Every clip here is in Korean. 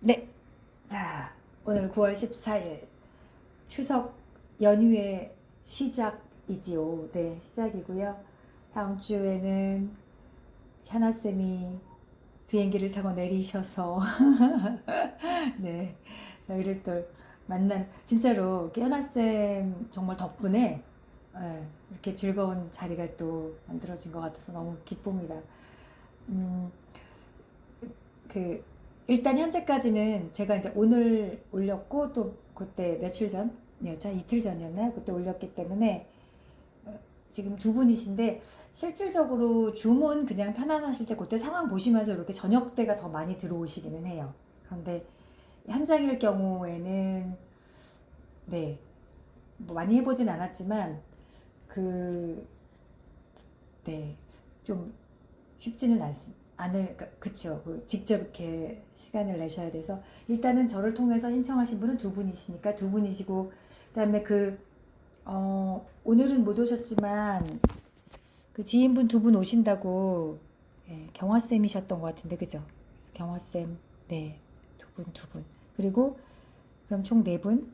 네. 자, 오늘 9월 14일 추석 연휴의 시작이지요. 네, 시작이고요. 다음 주에는 현아쌤이 비행기를 타고 내리셔서 네, 저희를 또 만나는 진짜로 이렇게 현아쌤 정말 덕분에 이렇게 즐거운 자리가 또 만들어진 것 같아서 너무 기쁩니다. 음, 그 일단 현재까지는 제가 이제 오늘 올렸고 또 그때 며칠 전이었죠, 이틀 전이었나요? 그때 올렸기 때문에 지금 두 분이신데 실질적으로 줌은 그냥 편안하실 때 그때 상황 보시면서 이렇게 저녁 때가 더 많이 들어오시기는 해요. 그런데 현장일 경우에는 네, 뭐 많이 해보진 않았지만 그 네, 좀 쉽지는 않을, 그쵸. 직접 이렇게 시간을 내셔야 돼서, 일단은 저를 통해서 신청하신 분은 두 분이시니까 두 분이시고, 그 다음에 오늘은 못 오셨지만, 그 지인분 두 분 오신다고, 예, 경화쌤이셨던 것 같은데, 그죠? 경화쌤, 네. 두 분. 그리고, 그럼 총 네 분.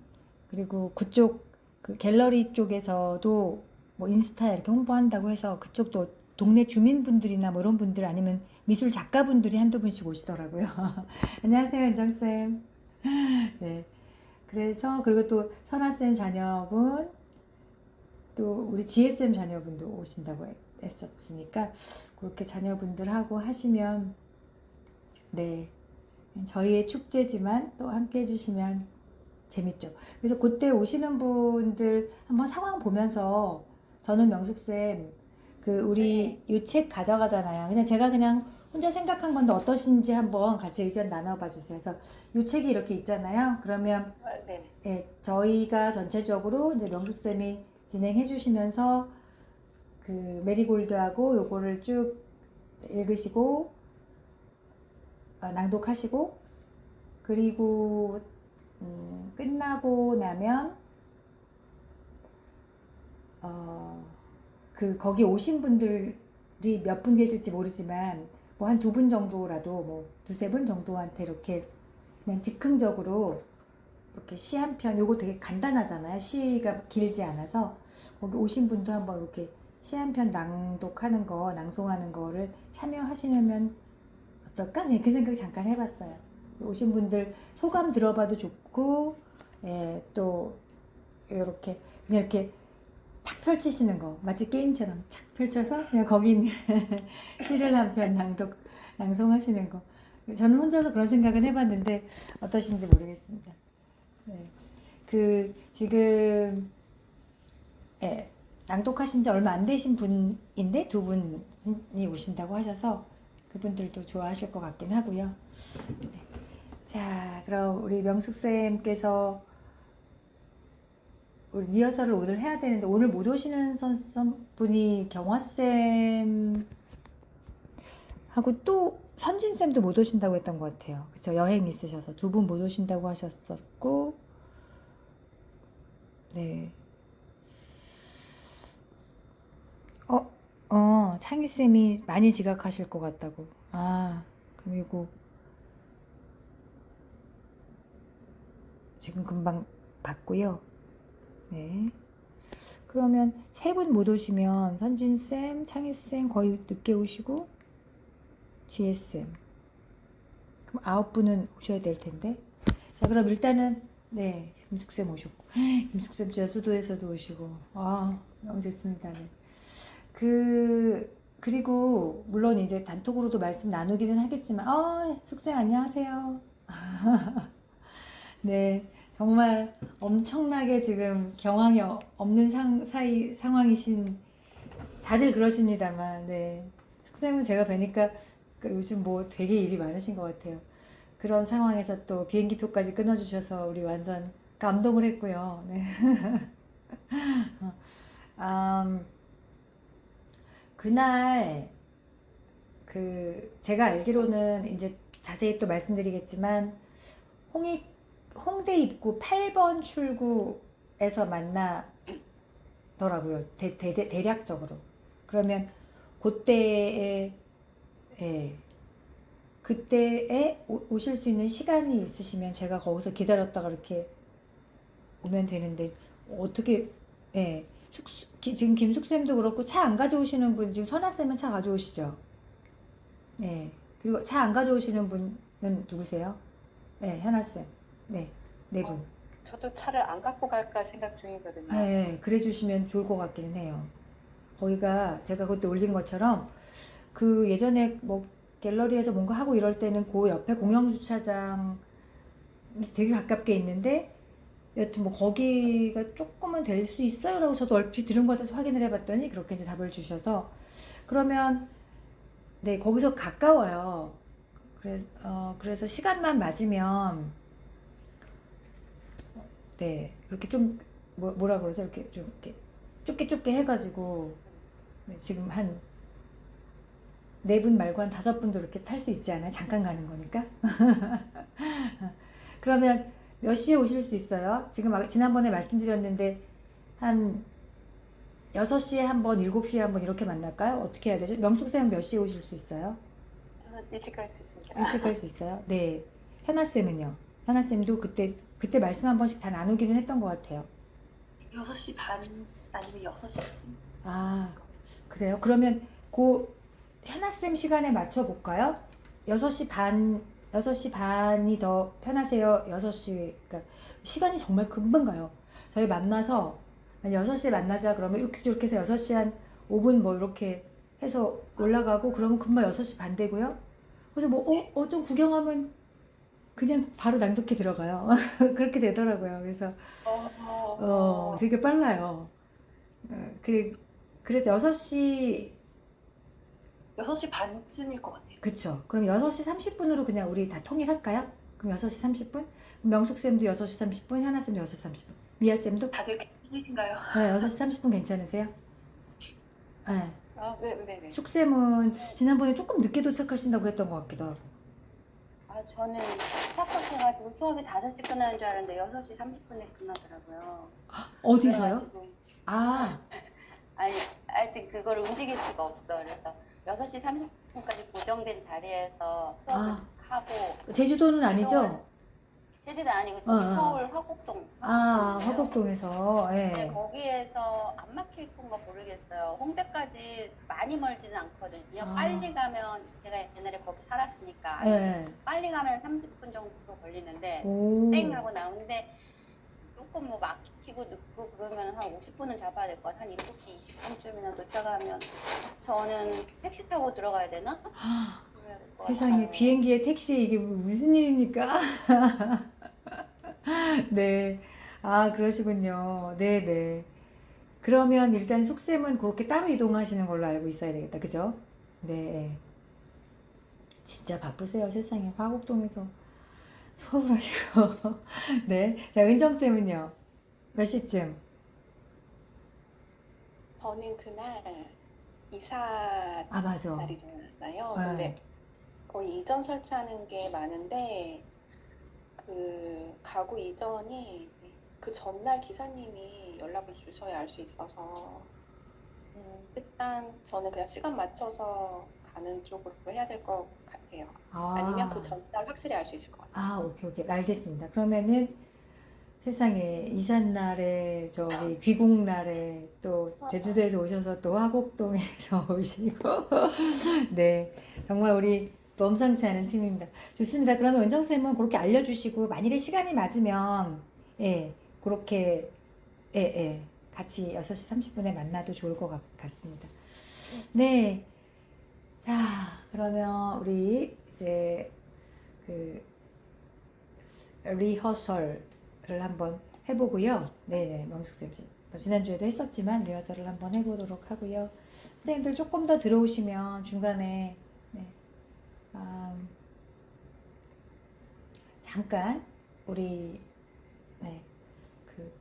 그리고 그쪽, 그 갤러리 쪽에서도 뭐 인스타 이렇게 홍보한다고 해서 그쪽도 동네 주민분들이나 뭐 이런 분들 아니면 미술 작가분들이 한두 분씩 오시더라고요. 안녕하세요, 은정쌤. 네. 그래서, 그리고 또 선아쌤 자녀분, 또 우리 지혜쌤 자녀분도 오신다고 했었으니까, 그렇게 자녀분들하고 하시면, 네. 저희의 축제지만 또 함께 해주시면 재밌죠. 그래서 그때 오시는 분들 한번 상황 보면서 저는 명숙쌤 그 우리 네. 이 책 가져가잖아요. 그냥 제가 그냥 혼자 생각한 건데 어떠신지 한번 같이 의견 나눠봐 주세요. 그래서 이 책이 이렇게 있잖아요. 그러면 네네. 예, 저희가 전체적으로 이제 명숙쌤이 진행해 주시면서 그 메리골드하고 요거를 쭉 읽으시고 낭독하시고 그리고 끝나고 나면 어, 거기 오신 분들이 몇 분 계실지 모르지만 뭐 한 두 분 정도라도 뭐 두세 분 정도한테 이렇게 그냥 즉흥적으로 이렇게 시 한 편, 요거 되게 간단하잖아요. 시가 길지 않아서 거기 오신 분도 한번 이렇게 시 한 편 낭독하는 거, 낭송하는 거를 참여하시면 어떨까? 네, 그 생각 잠깐 해봤어요. 오신 분들 소감 들어봐도 좋고, 예, 또 이렇게 그냥 이렇게 탁 펼치시는 거 마치 게임처럼 착 펼쳐서 그냥 거기 있는 시를 한 편 낭송하시는 거. 저는 혼자서 그런 생각은 해봤는데 어떠신지 모르겠습니다. 네. 지금 예, 낭독하신 지 얼마 안 되신 분인데 두 분이 오신다고 하셔서 그분들도 좋아하실 것 같긴 하고요. 자, 그럼 우리 명숙쌤께서 우리 리허설을 오늘 해야 되는데 오늘 못 오시는 분이 경화쌤하고 또 선진쌤도 못 오신다고 했던 것 같아요. 그쵸? 여행 있으셔서 두 분 못 오신다고 하셨었고, 네. 창희쌤이 많이 지각하실 것 같다고. 아, 그리고 지금 금방 봤고요. 네. 그러면 세 분 못 오시면 선진쌤, 창희쌤 거의 늦게 오시고, 지혜쌤. 그럼 아홉 분은 오셔야 될 텐데. 자, 그럼 일단은, 네, 김숙쌤 오셨고. 김숙쌤 제주도에서도 오시고. 아, 너무 좋습니다. 네. 그리고, 물론 이제 단톡으로도 말씀 나누기는 하겠지만, 숙쌤 안녕하세요. 네, 정말 엄청나게 지금 경황이 없는 상황이신, 다들 그러십니다만, 네. 숙쌤은 제가 뵈니까 요즘 뭐 되게 일이 많으신 것 같아요. 그런 상황에서 또 비행기 표까지 끊어주셔서 우리 완전 감동을 했고요. 네. 음, 그날 제가 알기로는 이제 자세히 또 말씀드리겠지만 홍대 입구 8번 출구에서 만나더라고요. 대략적으로. 그러면 그때에 예, 그때에 오실 수 있는 시간이 있으시면 제가 거기서 기다렸다가 이렇게 오면 되는데 어떻게 예. 지금 김숙쌤도 그렇고 차 안 가져오시는 분 지금 선아쌤은 차 가져오시죠? 예. 그리고 차 안 가져오시는 분은 누구세요? 예, 현아쌤. 네. 네 분. 저도 차를 안 갖고 갈까 생각 중이거든요. 예, 그래 주시면 좋을 것 같기는 해요. 거기가 제가 그때 올린 것처럼 그 예전에 뭐 갤러리에서 뭔가 하고 이럴 때는 그 옆에 공영 주차장이 되게 가깝게 있는데 여튼 뭐 거기가 조금은 될 수 있어요라고 저도 얼핏 들은 것 같아서 확인을 해봤더니 그렇게 이제 답을 주셔서 그러면 네 거기서 가까워요. 그래서 시간만 맞으면 네 이렇게 좀 뭐라 그러죠 이렇게 좀 이렇게 좁게 해가지고 네, 지금 한 네 분 말고 한 다섯 분도 이렇게 탈 수 있지 않아요? 잠깐 가는 거니까. 그러면 몇 시에 오실 수 있어요? 지금 지난번에 말씀드렸는데 한 6시에 한 번, 7시에 한 번 이렇게 만날까요? 어떻게 해야 되죠? 명숙쌤은 몇 시에 오실 수 있어요? 저는 일찍 갈 수 있습니다. 일찍 갈 수 있어요? 네. 현아쌤은요? 현아쌤도 그때 말씀 한 번씩 다 나누기는 했던 것 같아요. 6시 반 아니면 6시쯤. 아, 그래요? 그러면 현아쌤 시간에 맞춰볼까요? 6시 반, 6시 반이 더 편하세요? 6시, 그러니까 시간이 정말 금방 가요. 저희 만나서 6시에 만나자 그러면 이렇게 저렇게 해서 6시 한 5분 뭐 이렇게 해서 올라가고 그러면 금방 6시 반 되고요. 그래서 뭐, 좀 구경하면 그냥 바로 낭독회 들어가요. 그렇게 되더라고요. 그래서, 되게 빨라요. 그래서 6시 6시 반쯤일 것 같아요. 그쵸. 그럼 6시 30분으로 그냥 우리 다 통일할까요? 그럼 6시 30분? 명숙쌤도 6시 30분, 현아쌤도 6시 30분. 미아쌤도? 다들 괜찮으신가요? 네, 6시 30분 괜찮으세요? 네. 네네네. 숙쌤은 지난번에 조금 늦게 도착하신다고 했던 것 같기도 하고. 저는 착각해가지고 수업이 5시 끝나는 줄 알았는데 6시 30분에 끝나더라고요. 어디서요? 그래가지고 아, 하여튼 그걸 움직일 수가 없어. 그래서 6시 30분까지 고정된 자리에서 수업을 하고 제주도는 아니죠? 제주도 아니고 저기 서울 화곡동. 아, 화곡동이에요. 화곡동에서, 네, 예. 거기에서 안 막힐 건가 모르겠어요. 홍대까지 많이 멀지는 않거든요. 아. 빨리 가면 제가 옛날에 거기 살았으니까 예. 빨리 가면 30분 정도 걸리는데 오. 땡 하고 나오는데 조금 뭐 막히고 늦고 그러면 한 50분은 잡아야 될 것 같아요. 한 7시 20분쯤이나 도착하면 저는 택시 타고 들어가야 되나? 그래야 될것 세상에 같아요. 비행기에 택시 이게 무슨 일입니까? 네. 아, 그러시군요. 네네. 그러면 일단 숙쌤은 그렇게 따로 이동하시는 걸로 알고 있어야 되겠다. 그죠? 네. 진짜 바쁘세요. 세상에. 화곡동에서 수업을 하시고. 네. 자, 은정쌤은요? 몇 시쯤? 저는 그날 이사 아, 맞아. 날이잖아요. 네. 근데 거의 이전 설치하는 게 많은데 그 가구 이전이 그 전날 기사님이 연락을 주셔야 알 수 있어서 일단 저는 그냥 시간 맞춰서 가는 쪽으로 해야 될 것 같아요. 아니면 그 전날 확실히 알 수 있을 것 같아요. 아, 오케이. 알겠습니다. 그러면은 세상에 이삿날에 저기 귀국날에 또 제주도에서 오셔서 또 화곡동에서 오시고 네 정말 우리 범상치 않은 팀입니다. 좋습니다. 그러면 은정쌤은 그렇게 알려주시고 만일에 시간이 맞으면 예 그렇게 예 같이 6시 30분에 만나도 좋을 것 같습니다. 네. 자 그러면 우리 이제 그 리허설을 한번 해보고요. 네네, 명숙쌤 지난주에도 했었지만 리허설을 한번 해보도록 하고요. 선생님들 조금 더 들어오시면 중간에 네, 잠깐 우리 네, 그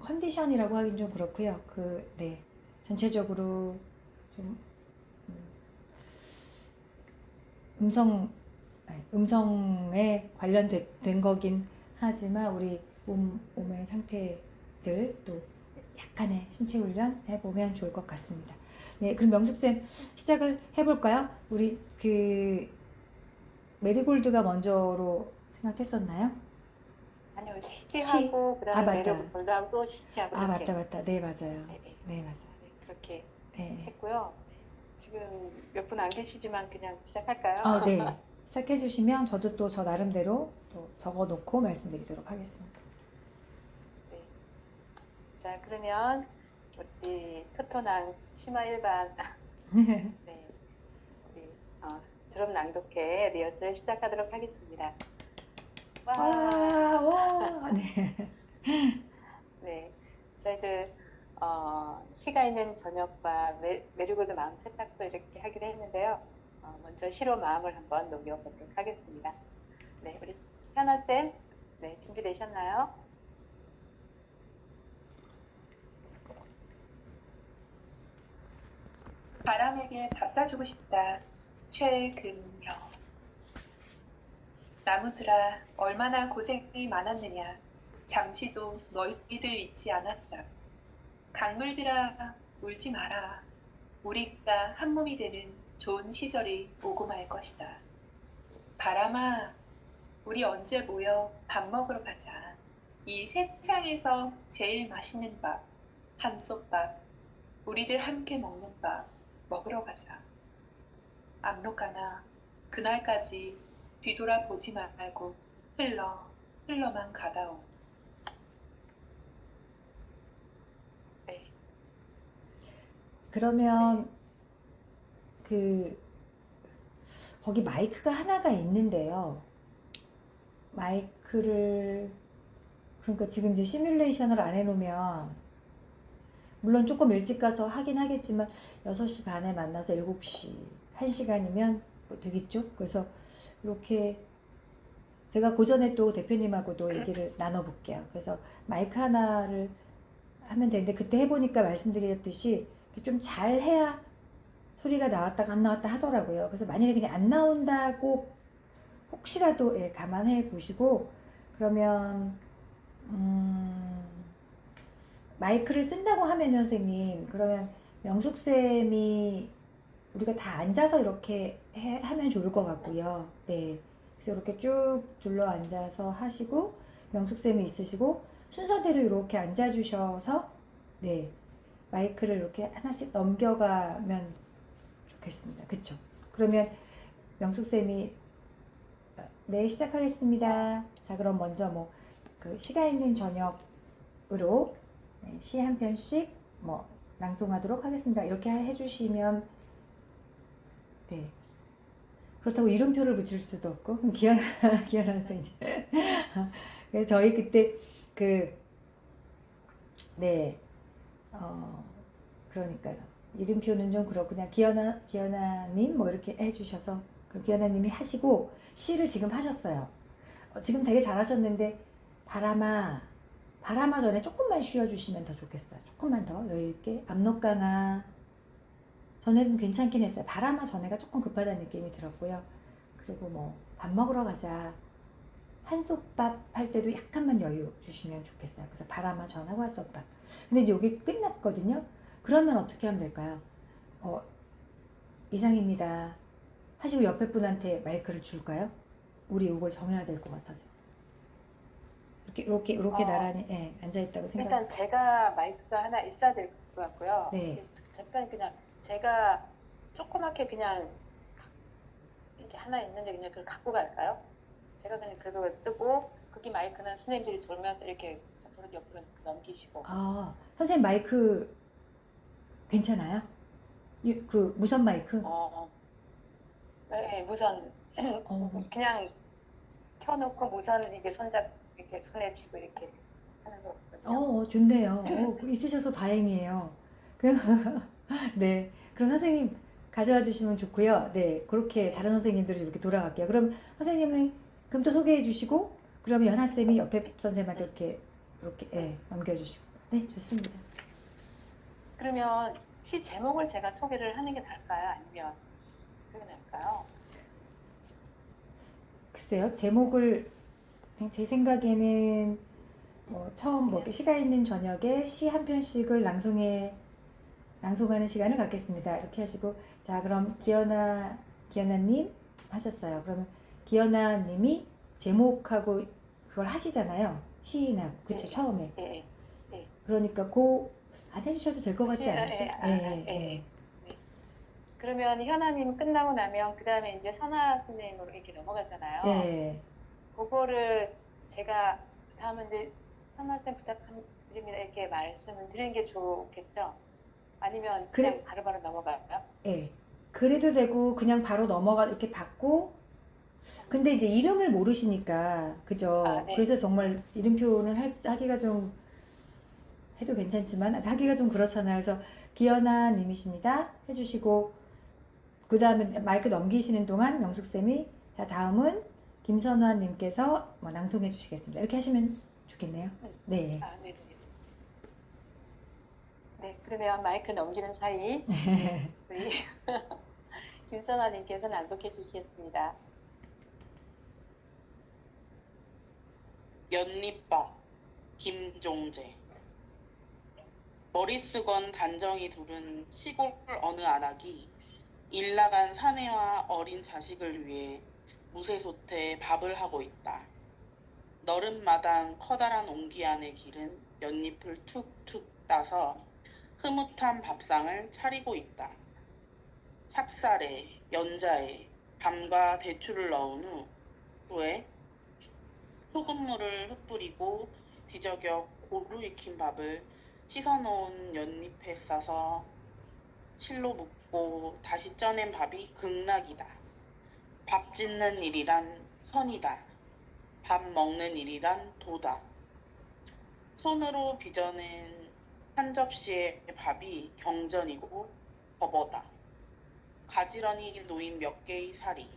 컨디션이라고 하긴 좀 그렇고요. 네, 전체적으로 좀 음성에 관련된 거긴 하지만 우리 몸의 상태들 또 약간의 신체 훈련 해보면 좋을 것 같습니다. 네, 그럼 명숙쌤 시작을 해볼까요? 우리 메리골드가 먼저로 생각했었나요? 아니요, 시하고 아, 그다음에 맞다. 메리골드하고 또 시하고 아, 이렇게. 맞다. 네, 맞아요. 네, 네. 네, 맞아요. 네, 그렇게 네. 했고요. 지금 몇 분 안 계시지만 그냥 시작할까요? 네. 시작해 주시면 저도 또 저 나름대로 또 적어 놓고 말씀드리도록 하겠습니다. 네. 자, 그러면 우리 토토낭 심화 일반 네, 우리 졸업 낭독회 리허설 시작하도록 하겠습니다. 와, 와, 네. 네, 저희들 시가 있는 저녁과 메리골드 마음 세탁소 이렇게 하기로 했는데요. 먼저 시로 마음을 한번 녹여보도록 하겠습니다. 네, 우리 현아 쌤, 네, 준비되셨나요? 바람에게 밥 사주고 싶다. 최금여. 나무들아, 얼마나 고생이 많았느냐. 잠시도 너희들 잊지 않았다. 강물들아, 울지 마라. 우리가 한 몸이 되는 좋은 시절이 오고 말 것이다. 바람아, 우리 언제 모여 밥 먹으러 가자. 이 세상에서 제일 맛있는 밥, 한솥밥, 우리들 함께 먹는 밥 먹으러 가자. 압록강아, 그날까지 뒤돌아보지 말고 흘러만 가다오. 네, 그러면 거기 마이크가 하나가 있는데요. 마이크를 그러니까 지금 이제 시뮬레이션을 안 해놓으면 물론 조금 일찍 가서 하긴 하겠지만 6시 반에 만나서 7시 1시간이면 뭐 되겠죠? 그래서 이렇게 제가 그 전에 또 대표님하고도 얘기를 나눠볼게요. 그래서 마이크 하나를 하면 되는데 그때 해보니까 말씀드렸듯이 좀 잘 해야 소리가 나왔다가 안 나왔다 하더라고요. 그래서 만약에 그냥 안 나온다고 혹시라도 감안해 보시고 그러면 마이크를 쓴다고 하면 선생님 그러면 명숙쌤이 우리가 다 앉아서 이렇게 하면 좋을 것 같고요. 네. 그래서 이렇게 쭉 둘러 앉아서 하시고 명숙쌤이 있으시고 순서대로 이렇게 앉아주셔서 네. 마이크를 이렇게 하나씩 넘겨가면 좋겠습니다. 그쵸? 그러면 명숙쌤이 네, 시작하겠습니다. 자, 그럼 먼저 시간 있는 저녁으로 시 한 편씩 낭송하도록 하겠습니다. 이렇게 해주시면 네. 그렇다고 이름표를 붙일 수도 없고 그럼 기현아 선생님. 그래서 저희 그때 그러니까요. 이름표는 좀 그렇고 그냥 기현아님 이렇게 해주셔서 그럼 기현아님이 하시고 시를 지금 하셨어요. 지금 되게 잘하셨는데 바람아 전에 조금만 쉬어주시면 더 좋겠어요. 조금만 더 여유있게. 압록강아 전에는 괜찮긴 했어요. 바람아 전에가 조금 급하다는 느낌이 들었고요. 그리고 밥 먹으러 가자. 한솥밥 할 때도 약간만 여유 주시면 좋겠어요. 그래서 바람아 전하고 한솥밥. 근데 이제 여기 끝났거든요. 그러면 어떻게 하면 될까요? 이상입니다. 하시고 옆에 분한테 마이크를 줄까요? 우리 이걸 정해야 될 것 같아서. 이렇게 나란히 앉아있다고 생각. 일단 제가 마이크가 하나 있어야 될 것 같고요. 네. 잠깐 그냥 제가 조그맣게 그냥 이렇게 하나 있는데 그냥 그걸 갖고 갈까요? 제가 그냥 그걸 쓰고 거기 마이크는 선생님들이 돌면서 이렇게 옆으로 넘기시고. 선생님 마이크 괜찮아요? 무선 마이크? 네, 무선. 그냥 켜놓고 무선 이게 손잡 이렇게 손에 쥐고 이렇게 하는 거거든요. 좋네요. 있으셔서 다행이에요. 네. 그럼 선생님 가져와 주시면 좋고요. 네. 그렇게 다른 선생님들이 이렇게 돌아갈게요. 그럼 선생님이 그럼 또 소개해 주시고 그러면 연하쌤이 옆에 선생님한테 이렇게 넘겨주시고. 네, 좋습니다. 그러면 시 제목을 제가 소개를 하는 게 나을까요? 아니면 그게 나을까요? 글쎄요. 제목을 제 생각에는 처음 시간 있는 저녁에 시 한 편씩을 낭송하는 시간을 갖겠습니다. 이렇게 하시고 자 그럼 기현아님 하셨어요. 그러면 기현아 님이 제목하고 그걸 하시잖아요. 시인하고. 그쵸, 네. 처음에. 예, 그러니까 안 해주셔도 될 것 같지 않으세요? 예. 그러면 현아님 끝나고 나면 그 다음에 이제 선아 선생님으로 이렇게 넘어가잖아요. 네. 그거를 제가 다음은 이제 선아 선생님 부탁드립니다 이렇게 말씀을 드리는 게 좋겠죠? 아니면 그냥 그래. 바로바로 넘어갈까요? 예. 그래도 되고 그냥 바로 넘어가 이렇게 받고 근데 이제 이름을 모르시니까 그죠? 아, 네. 그래서 정말 이름 표현을 하기가 좀 해도 괜찮지만 하기가 좀 그렇잖아요. 그래서 기현아 님이십니다 해주시고 그 다음에 마이크 넘기시는 동안 명숙쌤이 자 다음은 김선화 님께서 뭐 낭송해 주시겠습니다. 이렇게 하시면 좋겠네요. 네. 아, 네. 네, 그러면 마이크 넘기는 사이 우리 김선아님께서 낭독해 주시겠습니다. 연잎밥 김종재. 머리 쓰건 단정히 두른 시골 어느 안악이 일 나간 사내와 어린 자식을 위해 무쇠솥에 밥을 하고 있다. 너른 마당 커다란 옹기 안에 기른 연잎을 툭툭 따서 흐뭇한 밥상을 차리고 있다. 찹쌀에 연자에 밤과 대추를 넣은 후에 소금물을 흩뿌리고 뒤적여 고루 익힌 밥을 씻어놓은 연잎에 싸서 실로 묻고 다시 쪄낸 밥이 극락이다. 밥 짓는 일이란 선이다. 밥 먹는 일이란 도다. 손으로 빚어낸 한 접시의 밥이 경전이고 버버다. 가지런히 놓인 몇 개의 살이.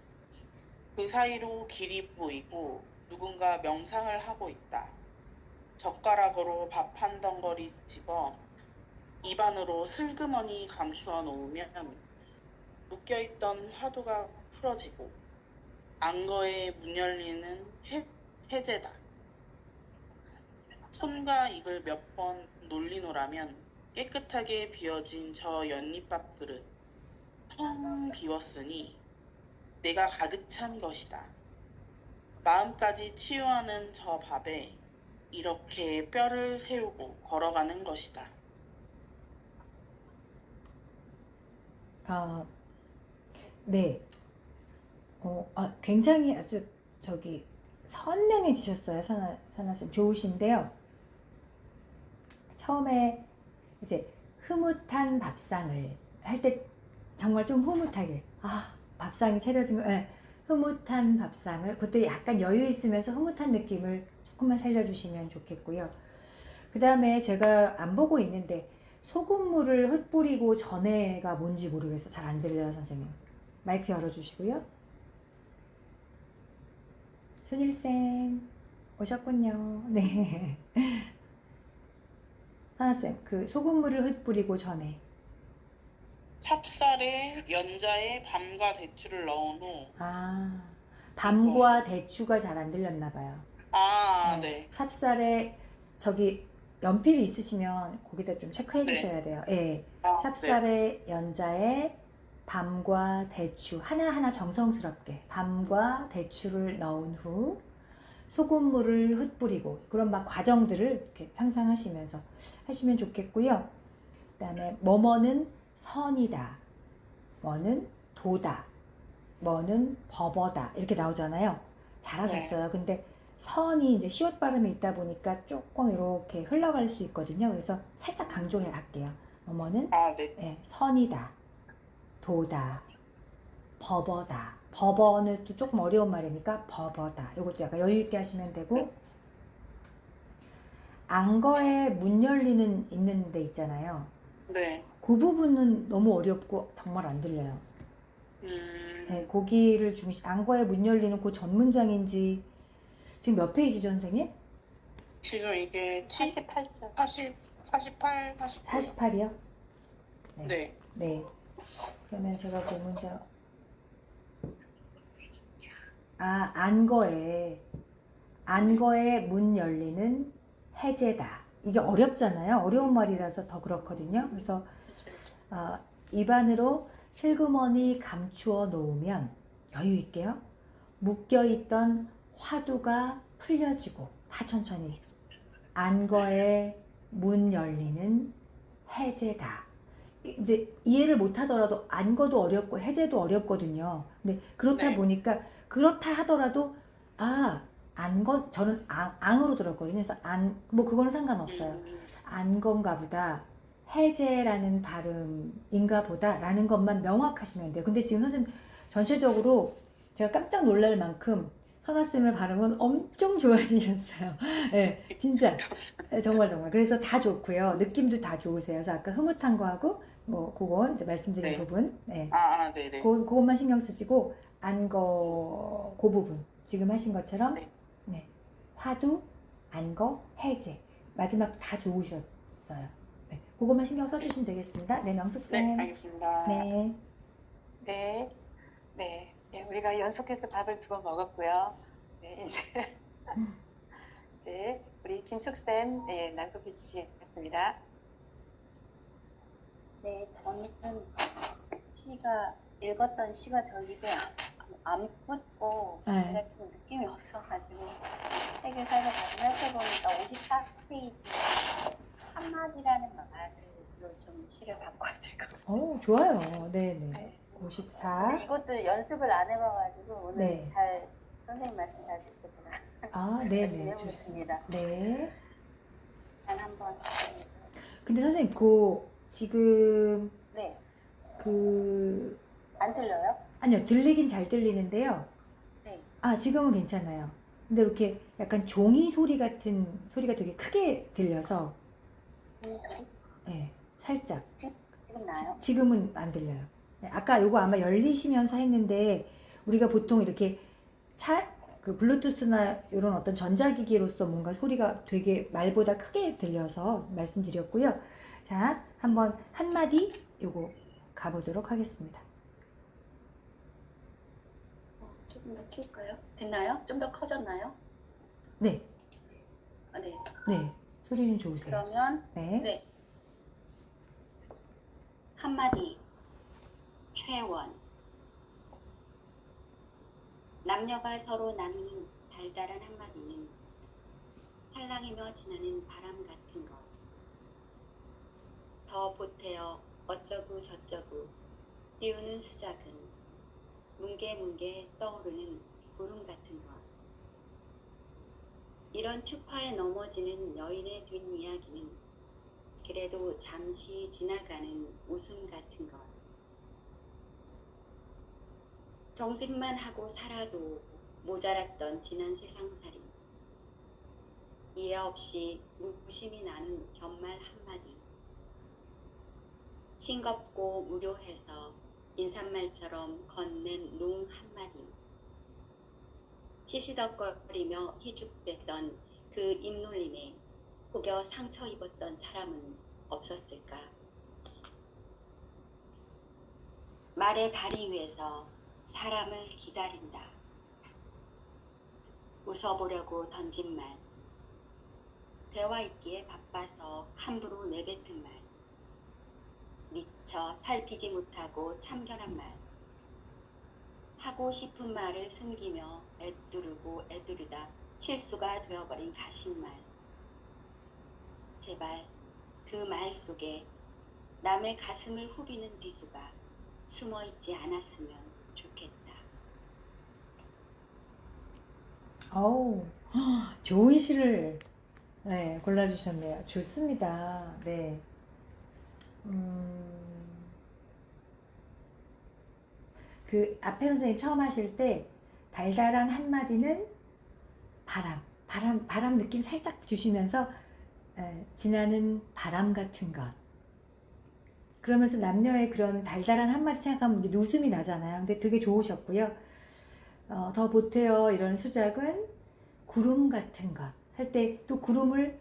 그 사이로 길이 보이고 누군가 명상을 하고 있다. 젓가락으로 밥 한 덩어리 집어 입안으로 슬그머니 감추어 놓으면 묶여있던 화두가 풀어지고 안거에 문 열리는 해제다. 손과 입을 몇 번 놀리노라면 깨끗하게 비워진 저 연잎밥 그릇 텅 비웠으니 내가 가득 찬 것이다. 마음까지 치유하는 저 밥에 이렇게 뼈를 세우고 걸어가는 것이다. 네. 굉장히 아주 선명해지셨어요, 선아쌤. 좋으신데요. 처음에 이제 흐뭇한 밥상을 할 때 정말 좀 흐뭇하게, 밥상이 차려지면, 흐뭇한 밥상을, 그것도 약간 여유 있으면서 흐뭇한 느낌을 조금만 살려주시면 좋겠고요. 그 다음에 제가 안 보고 있는데, 소금물을 흩뿌리고 전에가 뭔지 모르겠어. 잘 안 들려요, 선생님. 마이크 열어주시고요. 순일쌤 오셨군요. 네. 하나쌤, 그 소금물을 흩뿌리고 전에. 찹쌀에 연자에 밤과 대추를 넣은 후. 밤과 대추가 잘 안 들렸나 봐요. 네. 찹쌀에 연필이 있으시면 거기다 좀 체크해 네. 주셔야 돼요. 예. 네. 찹쌀에 연자에 밤과 대추 하나하나 정성스럽게 밤과 대추를 넣은 후 소금물을 흩뿌리고 그런 막 과정들을 이렇게 상상하시면서 하시면 좋겠고요. 그다음에 뭐뭐는 선이다. 뭐는 도다. 뭐는 버버다. 이렇게 나오잖아요. 잘하셨어요. 근데 선이 이제 시옷 발음이 있다 보니까 조금 이렇게 흘러갈 수 있거든요. 그래서 살짝 강조해 할게요. 뭐뭐는 선이다. 도다. 버버다. 버버는 또 조금 어려운 말이니까 버버다. 이것도 약간 여유 있게 하시면 되고 안거에 문 열리는 있는 데 있잖아요. 네. 그 부분은 너무 어렵고 정말 안 들려요. 네, 거기를 안거에 문 열리는 그 전 문장인지 지금 몇 페이지죠, 선생님? 지금 이게 48점. 48, 48이요? 네. 네. 그러면 제가 그 문장 안거에 문 열리는 해제다. 이게 어렵잖아요. 어려운 말이라서 더 그렇거든요. 그래서 입안으로 슬그머니 감추어 놓으면 여유 있게요. 묶여있던 화두가 풀려지고 다 천천히 안거의 문 열리는 해제다. 이제 이해를 못하더라도 안거도 어렵고 해제도 어렵거든요. 근데 그렇다 네. 보니까 그렇다 하더라도 안건 저는 앙으로 들었거든요. 그래서 뭐 그거는 상관없어요. 안건가 보다, 해제라는 발음인가 보다 라는 것만 명확하시면 돼요. 근데 지금 선생님 전체적으로 제가 깜짝 놀랄 만큼 선아쌤의 발음은 엄청 좋아지셨어요. 네, 진짜 정말. 그래서 다 좋고요. 느낌도 다 좋으세요. 그래서 아까 흐뭇한 거하고 뭐 그건 이제 말씀드린 네. 부분, 네, 네네. 그것만 신경 쓰시고 안거 그 부분 지금 하신 것처럼 네. 네, 화두, 안거, 해제 마지막 다 좋으셨어요. 네, 그것만 신경 써주시면 되겠습니다. 네, 네, 명숙쌤. 알겠습니다. 네. 네, 네, 우리가 연속해서 밥을 2번 먹었고요. 네, 이제 우리 김숙쌤 낭독해 주시겠습니다. 네, 저는 읽었던 시가 저 입에 안 붙고 네. 제가 좀 느낌이 없어가지고 책을 살짝 다시 살펴보니까 54페이지 한마디라는 말로 좀 시를 바꿔야 될 것 같아요. 좋아요. 네네. 네. 54. 이것도 연습을 안 해봐가지고 오늘 네. 잘 선생님 말씀 잘 듣겠구나. 열심히 네네. 해보겠습니다. 네. 단 한번. 근데 선생님, 지금, 네, 그, 안 들려요? 아니요, 들리긴 잘 들리는데요. 네. 지금은 괜찮아요. 근데 이렇게 약간 종이 소리 같은 소리가 되게 크게 들려서, 소리? 네, 살짝. 지금 나요? 지금은 안 들려요. 네, 아까 요거 아마 열리시면서 했는데, 우리가 보통 이렇게 그 블루투스나 이런 어떤 전자기기로서 뭔가 소리가 되게 말보다 크게 들려서 말씀드렸고요. 자, 한번 한마디 요거 가보도록 하겠습니다. 조금 더 킬까요? 됐나요? 좀 더 커졌나요? 네, 네. 네. 소리는 좋으세요. 그러면 네. 네. 한마디. 최원. 남녀가 서로 나누는 달달한 한마디는 살랑이며 지나는 바람 같은 것. 더 보태어 어쩌구 저쩌구 띄우는 수작은 뭉게뭉게 떠오르는 구름 같은 것. 이런 추파에 넘어지는 여인의 뒷이야기는 그래도 잠시 지나가는 웃음 같은 것. 정색만 하고 살아도 모자랐던 지난 세상살이. 이해 없이 무심히 나는 견말 한마디. 싱겁고 무료해서 인사말처럼 건넨 농 한마디. 시시덕거리며 희죽댔던 그 입놀림에 혹여 상처 입었던 사람은 없었을까. 말의 다리 위에서 사람을 기다린다. 웃어보려고 던진 말. 대화 있기에 바빠서 함부로 내뱉은 말. 미처 살피지 못하고 참견한 말. 하고 싶은 말을 숨기며 애두르고 애두르다 실수가 되어버린 가신말. 제발 그 말 속에 남의 가슴을 후비는 비수가 숨어있지 않았으면 좋겠다. 좋은 시를 네, 골라주셨네요. 좋습니다. 네. 그 앞에 선생님 처음 하실 때 달달한 한마디는 바람 느낌 살짝 주시면서 지나는 바람 같은 것. 그러면서 남녀의 그런 달달한 한마디 생각하면 이제 웃음이 나잖아요. 근데 되게 좋으셨고요. 더 보태어 이런 수작은 구름 같은 것 할 때 또 구름을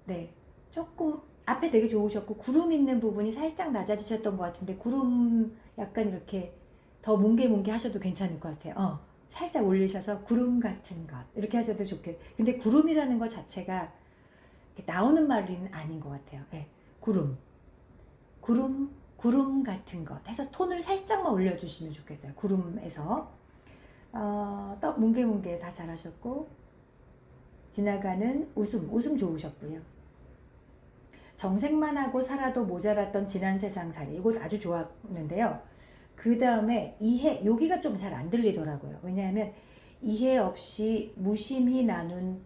네 조금 앞에 되게 좋으셨고 구름 있는 부분이 살짝 낮아지셨던 것 같은데 구름 약간 이렇게 더 뭉게뭉게 하셔도 괜찮을 것 같아요. 살짝 올리셔서 구름 같은 것 이렇게 하셔도 좋겠. 근데 구름이라는 것 자체가 나오는 말은 아닌 것 같아요. 네, 구름 같은 것 해서 톤을 살짝만 올려주시면 좋겠어요. 구름에서 떡 뭉게뭉게 다 잘하셨고, 지나가는 웃음 좋으셨고요. 정색만 하고 살아도 모자랐던 지난 세상살이, 이거 아주 좋았는데요. 그 다음에 이해, 여기가 좀 잘 안 들리더라고요. 왜냐하면 이해 없이 무심히 나눈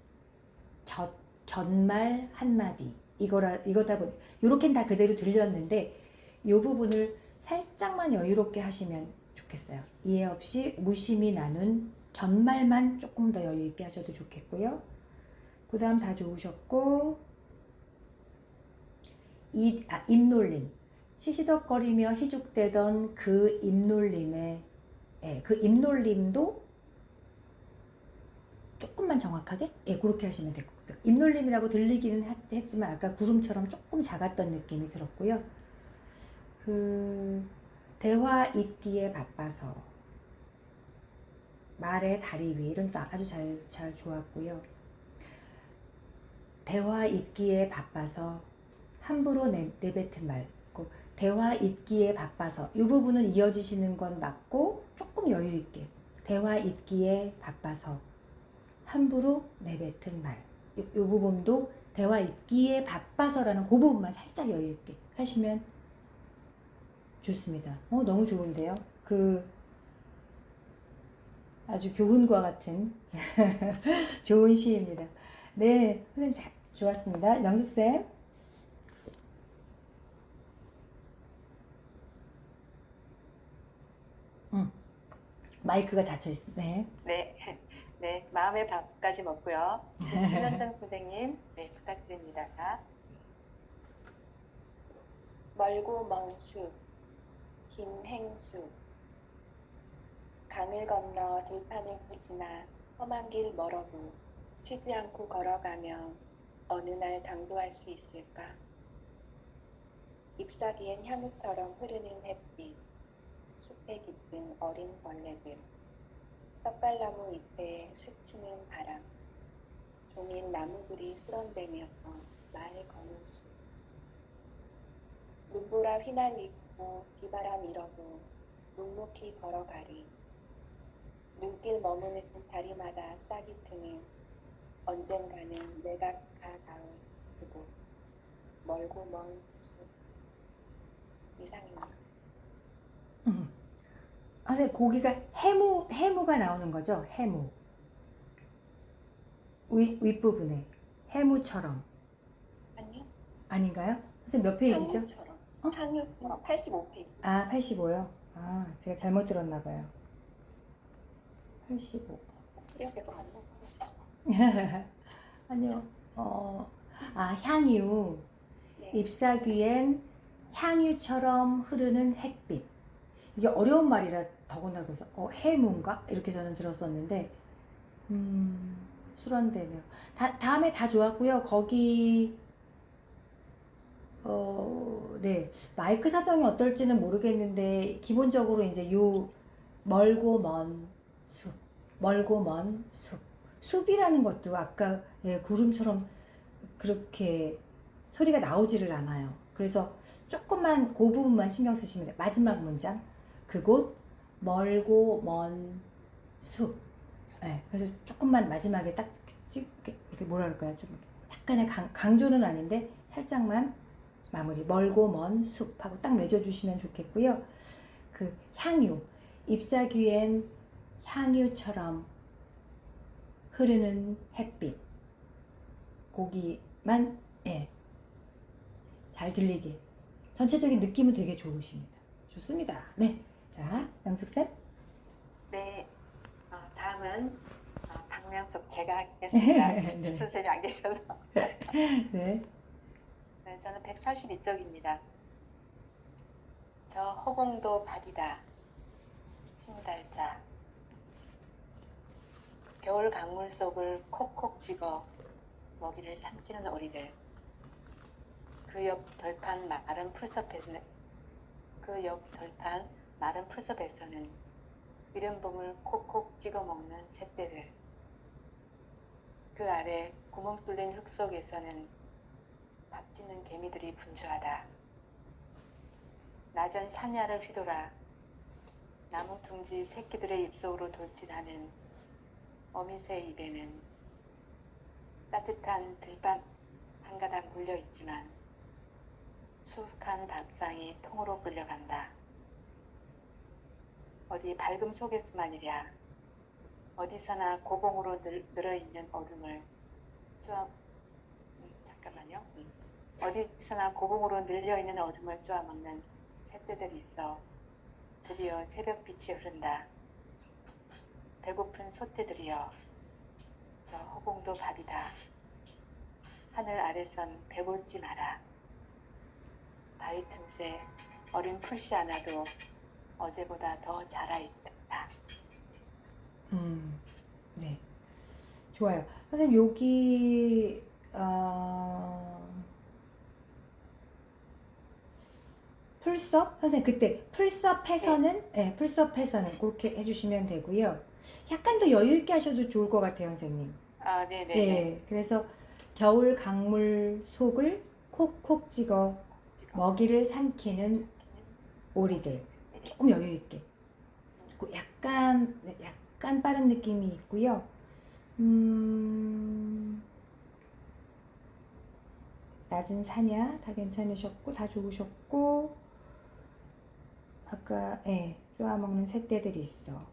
견말 한마디, 이거다 보니 요렇게는 다 그대로 들렸는데 이 부분을 살짝만 여유롭게 하시면 좋겠어요. 이해 없이 무심히 나눈 견말만 조금 더 여유 있게 하셔도 좋겠고요. 그 다음 다 좋으셨고, 입놀림, 시시덕거리며 희죽대던 그 입놀림에, 그 입놀림도 조금만 정확하게, 그렇게 하시면 될 것 같아요. 입놀림이라고 들리기는 했지만 아까 구름처럼 조금 작았던 느낌이 들었고요. 그 대화 잇기에 바빠서, 말의 다리 위, 이런 거 아주 잘 좋았고요. 대화 잇기에 바빠서 함부로 내뱉은 말, 대화 잇기에 바빠서, 이 부분은 이어지시는 건 맞고 조금 여유 있게, 대화 잇기에 바빠서 함부로 내뱉은 말, 이 부분도 대화 잇기에 바빠서라는 그 부분만 살짝 여유 있게 하시면 좋습니다. 너무 좋은데요. 아주 교훈과 같은 좋은 시입니다. 네, 선생님 잘 좋았습니다. 명숙쌤. 마이크가 닫혀 있습니다. 네. 네, 네, 마음의 밥까지 먹고요. 김현정 선생님, 네, 부탁드립니다. 멀고 먼 숲, 긴 행수. 강을 건너 들판을 지나 험한 길 멀어도 쉬지 않고 걸어가면 어느 날 당도할 수 있을까? 잎사귀엔 향유처럼 흐르는 햇빛, 숲에 깃든 어린 벌레들, 떡갈나무 잎에 스치는 바람, 종일 나무들이 수런대며 말 거는 숲. 눈보라 휘날리고 비바람 일어도 묵묵히 걸어가리. 눈길 머무는 자리마다 싹이 트는 언젠가는 내가 닿을 그곳, 멀고 먼 숲. 이상입니다. 선생님, 고기가 해무가 나오는 거죠? 해무. 윗부분에 해무처럼. 아니요? 아닌가요? 선생님 몇 페이지죠? 향유처럼. 향유처럼 85페이지. 85요? 제가 잘못 들었나 봐요. 85. 목소리가 계속 안 나오세요. 아니요. 향유. 네. ip사귀엔 향유처럼 흐르는 햇빛. 이게 어려운 말이라 더구나 그래서 해무인가? 이렇게 저는 들었었는데 수런대며. 다음에 다 좋았고요. 거기 네, 마이크 사정이 어떨지는 모르겠는데 기본적으로 이제 요 멀고 먼 숲, 멀고 먼 숲, 숲이라는 것도 아까 구름처럼 그렇게 소리가 나오지를 않아요. 그래서 조금만 그 부분만 신경 쓰시면 돼요. 마지막 문장, 그곳 멀고 먼 숲. 네, 그래서 조금만 마지막에 딱 이렇게 뭐라 그럴까요? 좀 약간의 강조는 아닌데 살짝만 마무리, 멀고 먼 숲하고 딱 맺어주시면 좋겠고요. 그 향유, 잎사귀엔 향유처럼 흐르는 햇빛, 거기만 잘 들리게. 전체적인 느낌은 되게 좋으십니다. 좋습니다. 네, 자, 명숙쌤. 네, 다음은 박명숙 제가 하겠습니다. 네. 선생님이 안 계셔서. 네. 네, 저는 142쪽입니다. 저 허공도 발이다. 신달자. 겨울 강물 속을 콕콕 집어 먹이를 삼키는 오리들. 그 옆 덜판 마른 풀숲에서는 이른봄을 콕콕 찍어 먹는 새떼들. 그 아래 구멍 뚫린 흙 속에서는 밥 짓는 개미들이 분주하다. 낮은 산야를 휘돌아 나무 둥지 새끼들의 입속으로 돌진하는 어미새 입에는 따뜻한 들밥 한 가닥 물려 있지만 수북한 밥상이 통으로 끌려간다. 어디 밝음 속에서만이랴 어디서나 고봉으로 늘어있는 어둠을 잠깐만요. 어디서나 고봉으로 늘려있는 어둠을 쪼아먹는 새떼들이 있어 드디어 새벽빛이 흐른다. 배고픈 소떼들이여 저 허공도 밥이다. 하늘 아래선 배골지 마라. 바위 틈새 어린 풀씨 하나도 어제보다 더 자라있다. 네. 좋아요. 선생님, 여기, 풀섭? 선생님, 그때 풀섭해서는, 네, 풀섭해서는 그렇게 해주시면 되고요. 약간 더 여유 있게 하셔도 좋을 것 같아요, 선생님. 아, 네네. 네, 그래서 겨울 강물 속을 콕콕 찍어 먹이를 삼키는 오리들. 조금 여유 있게. 약간 빠른 느낌이 있고요. 낮은 사냐 다 괜찮으셨고 다 좋으셨고 아까 쪼아먹는 새떼들이 있어.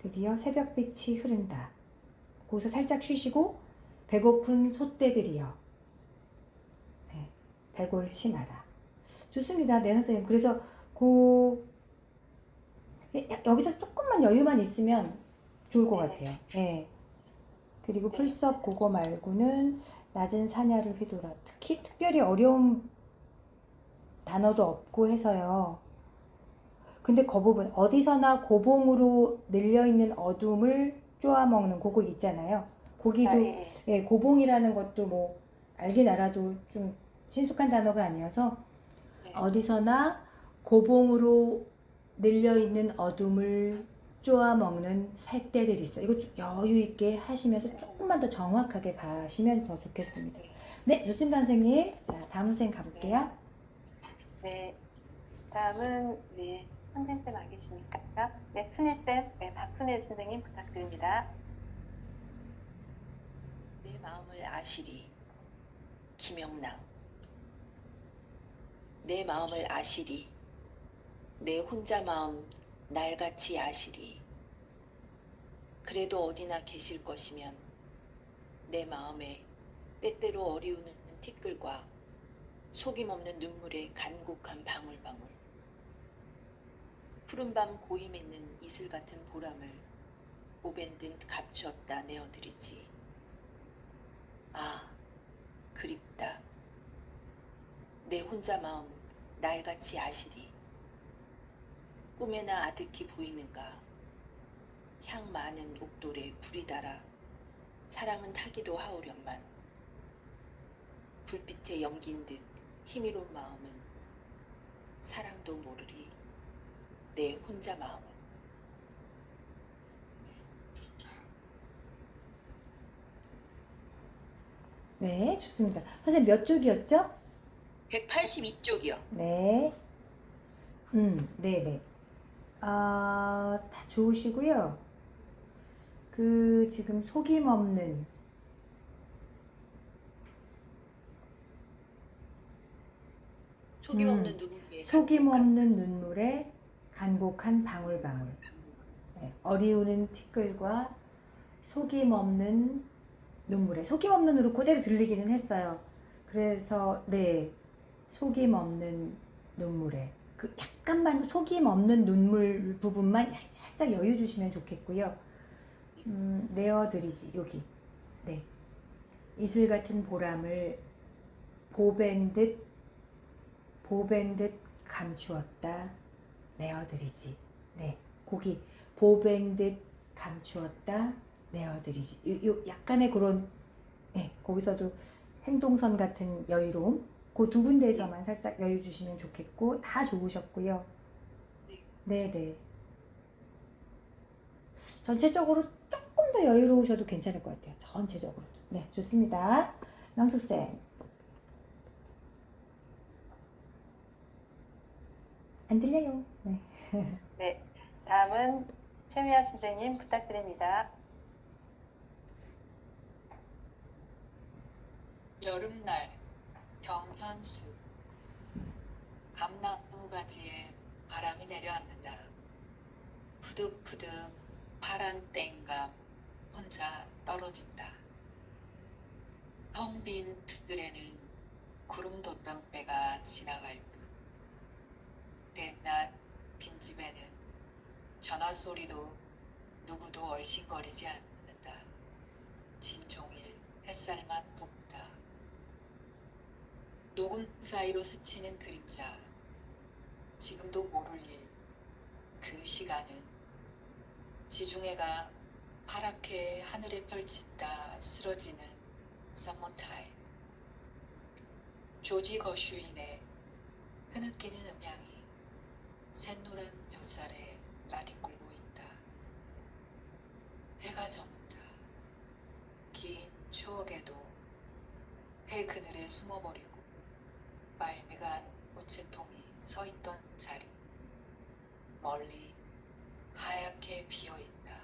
드디어 새벽빛이 흐른다. 거기서 살짝 쉬시고 배고픈 소떼들이여 배골치 마라. 좋습니다. 네, 선생님. 그래서 여기서 조금만 여유만 있으면 좋을 것 같아요. 네. 그리고 풀섭 그거 말고는 낮은 사냐를 휘돌아. 특별히 어려운 단어도 없고 해서요. 근데 그 부분 어디서나 고봉으로 늘려있는 어둠을 쪼아먹는 그거 있잖아요. 거기도 고봉이라는 것도 뭐 알긴 알아도 좀 친숙한 단어가 아니어서 어디서나 고봉으로 늘려있는 어둠을 쪼아먹는 새떼들이 있어요. 이거 여유 있게 하시면서 조금만 더 정확하게 가시면 더 좋겠습니다. 네, 좋습니다, 선생님. 자, 다음 선생님 가볼게요. 네. 다음은 선생쌤 안 계십니까? 네, 순일쌤, 박순일 선생님 부탁드립니다. 내 마음을 아시리. 김영랑. 내 마음을 아시리. 내 혼자 마음 날같이 아시리. 그래도 어디나 계실 것이면 내 마음에 때때로 어리우는 티끌과 속임없는 눈물의 간곡한 방울방울, 푸른밤 고이 맺는 이슬 같은 보람을 오밴 듯 감추었다 내어드리지. 아, 그립다. 내 혼자 마음 날같이 아시리. 꿈에나 아득히 보이는가. 향 많은 옥돌에 불이 달아 사랑은 타기도 하오련만. 불빛에 연긴 듯 힘이로운 마음은 사랑도 모르리. 내 혼자 마음은. 네, 좋습니다. 선생님 몇 쪽이었죠? 182쪽이요. 네. 네네. 다 좋으시고요. 지금 속임 없는 속임 없는 눈물에 간곡한 방울방울. 네, 어리우는 티끌과 속임 없는 눈물에 속임 없는으로 그대로 들리기는 했어요. 그래서 속임 없는 눈물에 약간만 속임 없는 눈물 부분만 살짝 여유 주시면 좋겠고요. 내어드리지 여기. 네. 이슬 같은 보람을 보밴 듯 감추었다 내어드리지. 네. 거기 보밴 듯 감추었다 내어드리지. 요 약간의 그런 거기서도 행동선 같은 여유로움 그 두 군데에서만 살짝 여유 주시면 좋겠고 다 좋으셨고요. 네네. 전체적으로 조금 더 여유로우셔도 괜찮을 것 같아요. 전체적으로. 네, 좋습니다. 명수쌤. 안 들려요. 네. 네. 다음은 최미아 선생님 부탁드립니다. 여름날 병현수 감나무 가지에 바람이 내려앉는다. 푸득푸득 파란 땡감 혼자 떨어진다. 텅 빈 들에는 구름 돛담배가 지나갈 뿐. 옛낮 빈집에는 전화 소리도 누구도 얼씬거리지 않는다. 진종일 햇살만 붓다. 녹음 사이로 스치는 그림자. 지금도 모를 일. 그 시간은 지중해가 파랗게 하늘에 펼친다 쓰러지는 썸머타임. 조지 거슈인의 흐느끼는 음향이 샛노란 벼살에 나뒹굴고 있다. 해가 저문다. 긴 추억에도 해 그늘에 숨어버리고 빨간 우체통이 서있던 자리. 멀리 하얗게 비어있다.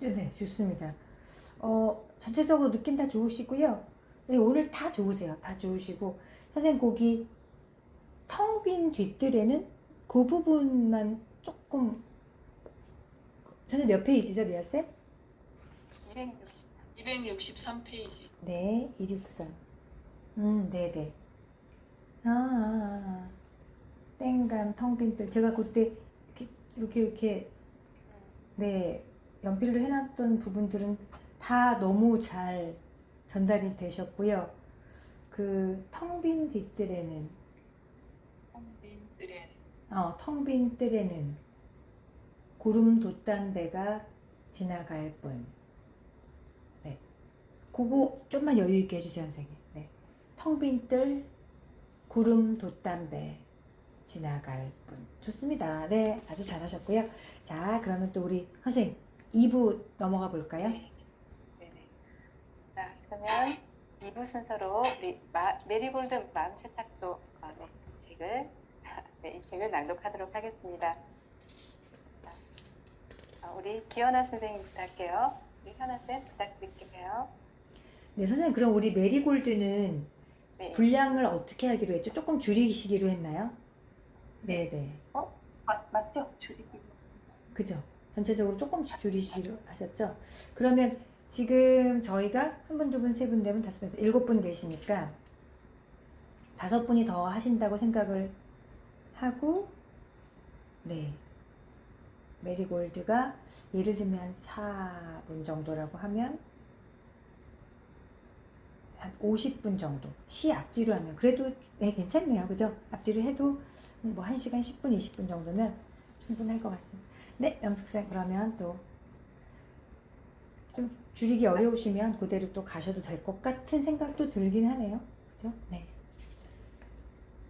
네, 좋습니다. 전체적으로 느낌 다 좋으시고요. 네, 오늘 다 좋으세요. 다 좋으시고 선생님 거기 텅 빈 뒷뜰에는 그 부분만 조금 선생님 몇 페이지죠, 미아쌤? 263페이지. 네, 263. 네네. 땡감, 텅 빈 뜰. 제가 그때 이렇게 네, 연필로 해놨던 부분들은 다 너무 잘 전달이 되셨고요. 그 텅 빈 뒷뜰에는 텅 빈 뜰에는 구름 돛단배가 지나갈 뿐. 네, 그거 좀만 여유 있게 해주세요, 선생님. 네, 텅 빈 뜰, 구름 돛단배 지나갈 뿐. 좋습니다. 네, 아주 잘하셨고요. 자, 그러면 또 우리 선생님 2부 넘어가 볼까요? 네네. 자, 그러면 2부 순서로 우리 메리골드 마음 세탁소 이 책을 낭독하도록 하겠습니다. 자, 우리 기현아 선생님부터 할게요. 우리 현아 쌤 부탁드릴게요. 네, 선생님 그럼 우리 메리골드는 네. 분량을 어떻게 하기로 했죠? 조금 줄이시기로 했나요? 네네. 맞죠? 줄이기. 그죠? 전체적으로 조금 줄이시기로 하셨죠? 그러면 지금 저희가 한 분, 두 분, 세 분, 네 분, 다섯 분, 일곱 분 되시니까 5분이 더 하신다고 생각을 하고, 네. 메리골드가 예를 들면 4분 정도라고 하면 한 50분 정도 시 앞뒤로 하면 그래도 네, 괜찮네요. 그죠? 앞뒤로 해도 뭐 1시간 10분, 20분 정도면 충분할 것 같습니다. 네, 영숙쌤 그러면 또 좀 줄이기 어려우시면 그대로 또 가셔도 될 것 같은 생각도 들긴 하네요. 그죠? 네.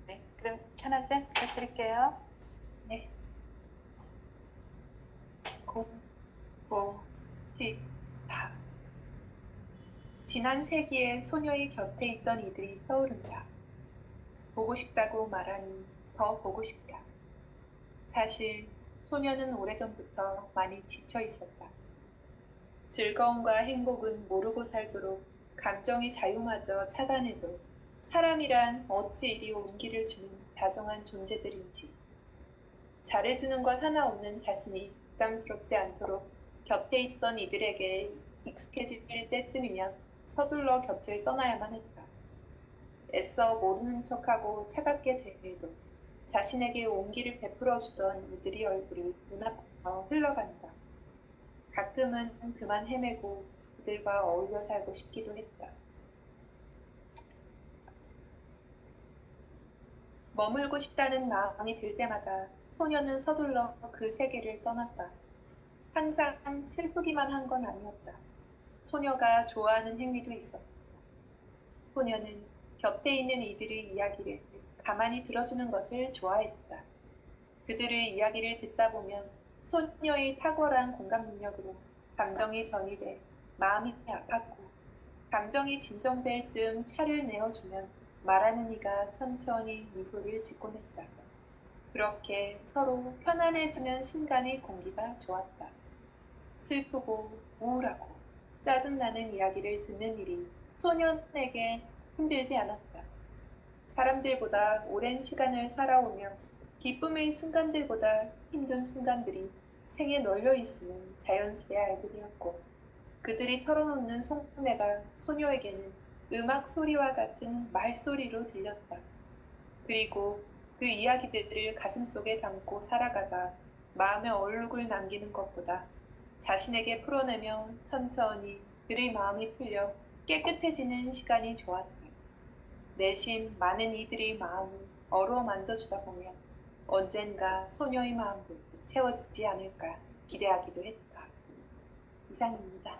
네, 그럼 현아 쌤 부탁드릴게요. 다. 지난 세기에 소녀의 곁에 있던 이들이 떠오른다. 보고 싶다고 말하니 더 보고 싶다. 사실 소녀는 오래전부터 많이 지쳐 있었다. 즐거움과 행복은 모르고 살도록 감정의 자유마저 차단해도 사람이란 어찌 이리 온기를 주는 다정한 존재들인지. 잘해주는 것 하나 없는 자신이 부담스럽지 않도록 곁에 있던 이들에게 익숙해질 때쯤이면 서둘러 곁을 떠나야만 했다. 애써 모르는 척하고 차갑게 대해도 자신에게 온기를 베풀어주던 이들의 얼굴이 눈앞에서 흘러간다. 가끔은 그만 헤매고 그들과 어울려 살고 싶기도 했다. 머물고 싶다는 마음이 들 때마다 소녀는 서둘러 그 세계를 떠났다. 항상 슬프기만 한 건 아니었다. 소녀가 좋아하는 행위도 있었다. 소녀는 곁에 있는 이들의 이야기를 가만히 들어주는 것을 좋아했다. 그들의 이야기를 듣다 보면 소녀의 탁월한 공감 능력으로 감정이 전이돼 마음이 아팠고 감정이 진정될 즈음 차를 내어주면 말하는 이가 천천히 미소를 짓곤 했다. 그렇게 서로 편안해지는 순간의 공기가 좋았다. 슬프고 우울하고 짜증나는 이야기를 듣는 일이 소년에게 힘들지 않았다. 사람들보다 오랜 시간을 살아오며 기쁨의 순간들보다 힘든 순간들이 생에 널려 있음을 자연스레 알게 되었고, 그들이 털어놓는 속내가 소녀에게는 음악 소리와 같은 말소리로 들렸다. 그리고 그 이야기들을 가슴속에 담고 살아가다 마음의 얼룩을 남기는 것보다 자신에게 풀어내며 천천히 그의 마음이 풀려 깨끗해지는 시간이 좋았다. 내심 많은 이들의 마음을 어루만져주다 보면 언젠가 소녀의 마음도 채워지지 않을까 기대하기도 했다. 이상입니다.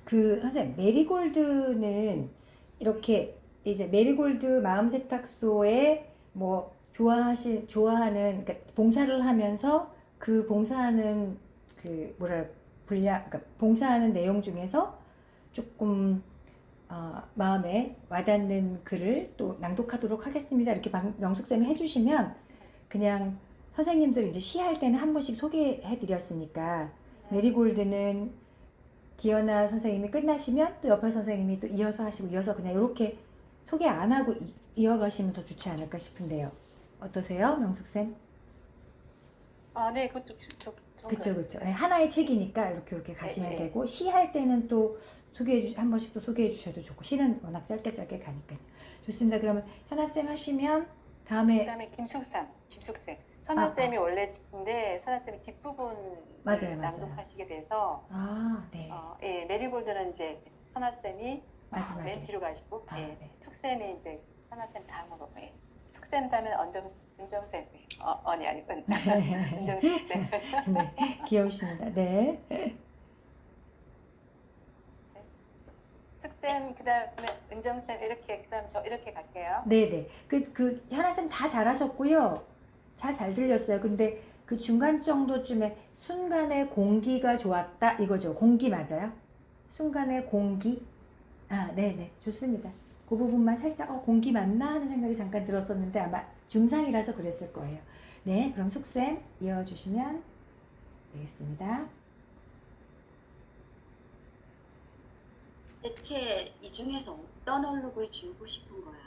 그 선생님, 메리골드는 이렇게 이제 메리골드 마음 세탁소에 뭐 좋아하는 그러니까 봉사를 하면서 그 봉사하는 그 뭐랄 그러니까 봉사하는 내용 중에서 조금 마음에 와닿는 글을 또 낭독하도록 하겠습니다. 이렇게 명숙쌤이 해주시면 그냥 선생님들 이제 시할 때는 한 번씩 소개해 드렸으니까 메리골드는 기현아 선생님이 끝나시면 또 옆에 선생님이 또 이어서 하시고 이어서 그냥 이렇게 소개 안 하고 이어가시면 더 좋지 않을까 싶은데요. 어떠세요, 명숙쌤? 네, 그것도 좋은 것 그쵸, 같습니다. 그쵸. 네, 하나의 책이니까 이렇게 가시면 네. 되고, 시 할 때는 또 한 번씩 또 소개해 주셔도 좋고, 시는 워낙 짧게 가니까요. 좋습니다. 그러면 현아쌤 하시면 다음에 그다음에 김숙쌤. 선아쌤이 아. 원래인데 선아쌤이 뒷부분을 맞아요. 낭독하시게 돼서 네. 예, 메리골드는 이제 선아쌤이 마지막에. 맨 뒤로 가시고 예, 네. 숙쌤이 이제 선아쌤 다음으로 예. 숙쌤 다음에 은정쌤 아니 은정쌤 네, 귀여우십니다. 네. 숙쌤 그다음에 은정쌤 이렇게 그다음에 저 이렇게 갈게요. 네네. 현아쌤 다 잘하셨고요. 잘 들렸어요. 근데 그 중간 정도쯤에 순간의 공기가 좋았다 이거죠. 공기 맞아요? 순간의 공기? 네네. 좋습니다. 그 부분만 살짝 공기 맞나 하는 생각이 잠깐 들었었는데 아마 중상이라서 그랬을 거예요. 네, 그럼 숙쌤 이어주시면 되겠습니다. 대체 이 중에서 어떤 얼룩을 지우고 싶은 거야?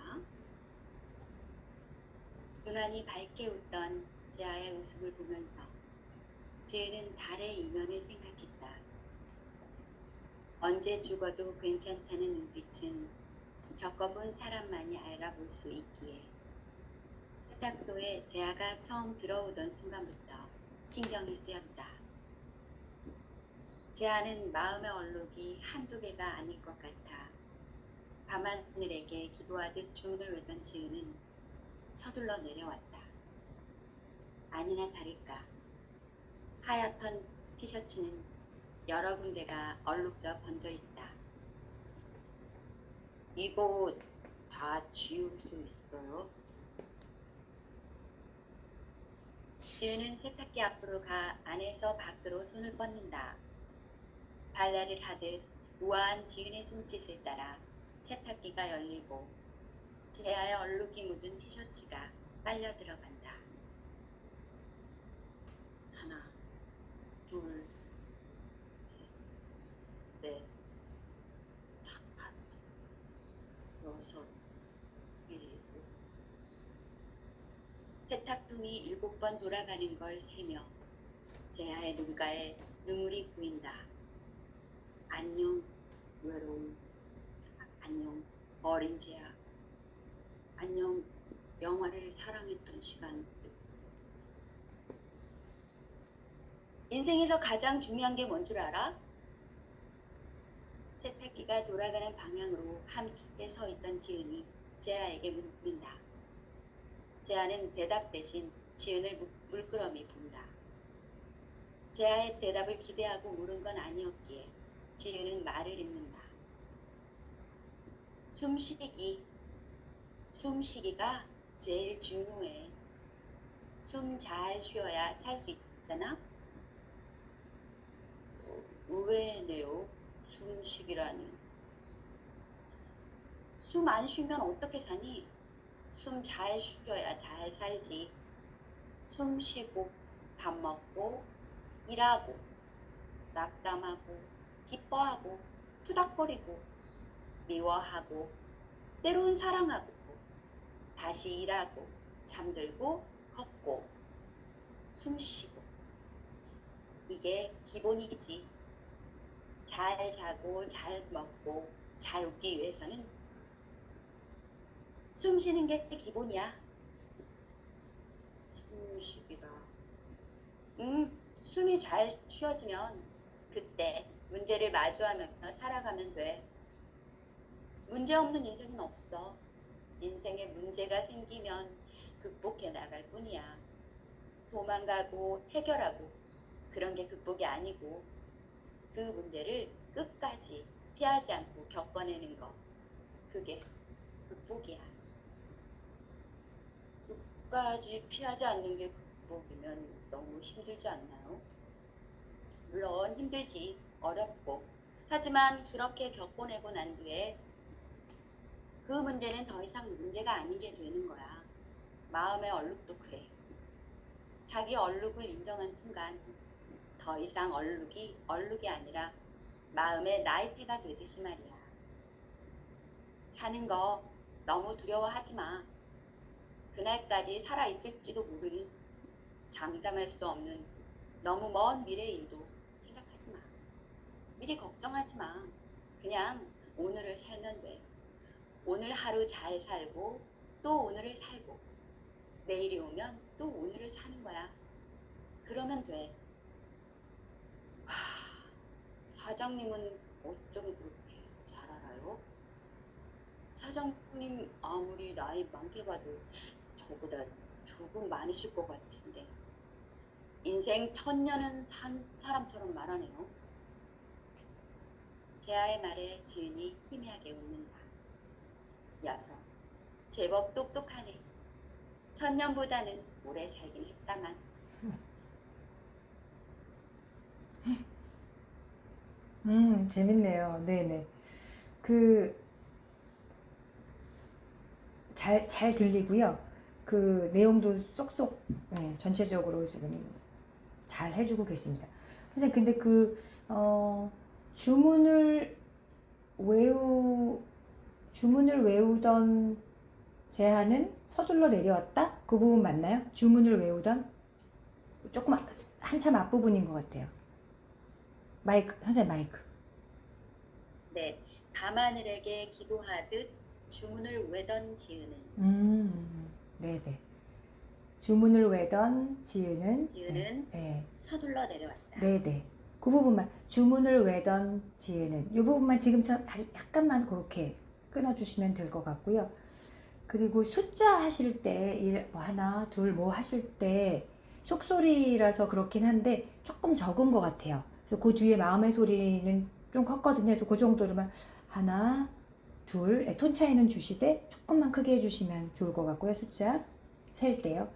유난히 밝게 웃던 재아의 웃음을 보면서 지은은 달의 이면을 생각했다. 언제 죽어도 괜찮다는 눈빛은 겪어본 사람만이 알아볼 수 있기에 세탁소에 재아가 처음 들어오던 순간부터 신경이 쓰였다. 재아는 마음의 얼룩이 한두 개가 아닐 것 같아 밤하늘에게 기도하듯 춤을 외던 지은은 서둘러 내려왔다. 아니나 다를까 하얗던 티셔츠는 여러 군데가 얼룩져 번져 있다. 이거 다 지울 수 있어요? 지은은 세탁기 앞으로 가 안에서 밖으로 손을 뻗는다. 발레를 하듯 우아한 지은의 손짓을 따라 세탁기가 열리고 재아의 얼룩이 묻은 티셔츠가 빨려 들어간다. 하나, 둘, 셋, 넷, 다섯, 여섯, 일곱. 세탁통이 7번 돌아가는 걸 세며 재아의 눈가에 눈물이 고인다. 안녕 외로움, 안녕 어린 재아, 안녕 영화를 사랑했던 시간. 인생에서 가장 중요한 게 뭔 줄 알아? 세탁기가 돌아가는 방향으로 함께 서 있던 지은이 재아에게 묻는다. 재아는 대답 대신 지은을 물끄러미 본다. 재아의 대답을 기대하고 물은 건 아니었기에 지은은 말을 잇는다. 숨쉬기가 제일 중요해. 숨 잘 쉬어야 살 수 있잖아. 의외네요. 숨쉬기라니. 숨 안 쉬면 어떻게 사니? 숨 잘 쉬어야 잘 살지. 숨 쉬고 밥 먹고 일하고 낙담하고 기뻐하고 투닥거리고 미워하고 때론 사랑하고 다시 일하고 잠들고 걷고 숨 쉬고. 이게 기본이지. 잘 자고 잘 먹고 잘 웃기 위해서는 숨 쉬는 게 기본이야. 숨쉬기라. 숨이 잘 쉬어지면 그때 문제를 마주하면서 살아가면 돼. 문제 없는 인생은 없어. 인생에 문제가 생기면 극복해 나갈 뿐이야. 도망가고 해결하고 그런 게 극복이 아니고 그 문제를 끝까지 피하지 않고 겪어내는 거. 그게 극복이야. 끝까지 피하지 않는 게 극복이면 너무 힘들지 않나요? 물론 힘들지. 어렵고. 하지만 그렇게 겪어내고 난 뒤에 그 문제는 더 이상 문제가 아니게 되는 거야. 마음의 얼룩도 그래. 자기 얼룩을 인정한 순간 더 이상 얼룩이 아니라 마음의 나이테가 되듯이 말이야. 사는 거 너무 두려워하지 마. 그날까지 살아있을지도 모르는 장담할 수 없는 너무 먼 미래의 일도 생각하지 마. 미리 걱정하지 마. 그냥 오늘을 살면 돼. 오늘 하루 잘 살고 또 오늘을 살고 내일이 오면 또 오늘을 사는 거야. 그러면 돼. 사장님은 어쩜 그렇게 잘 알아요? 사장님 아무리 나이 많게 봐도 저보다 조금 많으실 것 같은데. 인생 1000년은 산 사람처럼 말하네요. 재아의 말에 지은이 희미하게 웃는다. 녀석, 제법 똑똑하네. 1000년보다는 오래 살긴 했다만. 재밌네요. 네네. 잘 들리고요. 그 내용도 쏙쏙, 네, 전체적으로 지금 잘 해주고 계십니다. 선생님, 근데 주문을 외우던 제한은 서둘러 내려왔다? 그 부분 맞나요? 주문을 외우던? 조금 한참 앞부분인 것 같아요. 선생님 마이크. 네, 밤하늘에게 기도하듯 주문을 외던 지은은. 네네. 주문을 외던 지은은. 네. 서둘러 내려왔다. 네네. 그 부분만, 주문을 외던 지은은, 이 부분만 지금처럼 아주 약간만 그렇게 끊어주시면 될 것 같고요. 그리고 숫자 하실 때, 하나, 둘, 하실 때 속소리라서 그렇긴 한데 조금 적은 것 같아요. 그래서 그 뒤에 마음의 소리는 좀 컸거든요. 그래서 그 정도로만 하나, 둘, 톤 차이는 주시되 조금만 크게 해주시면 좋을 것 같고요. 숫자 셀 때요.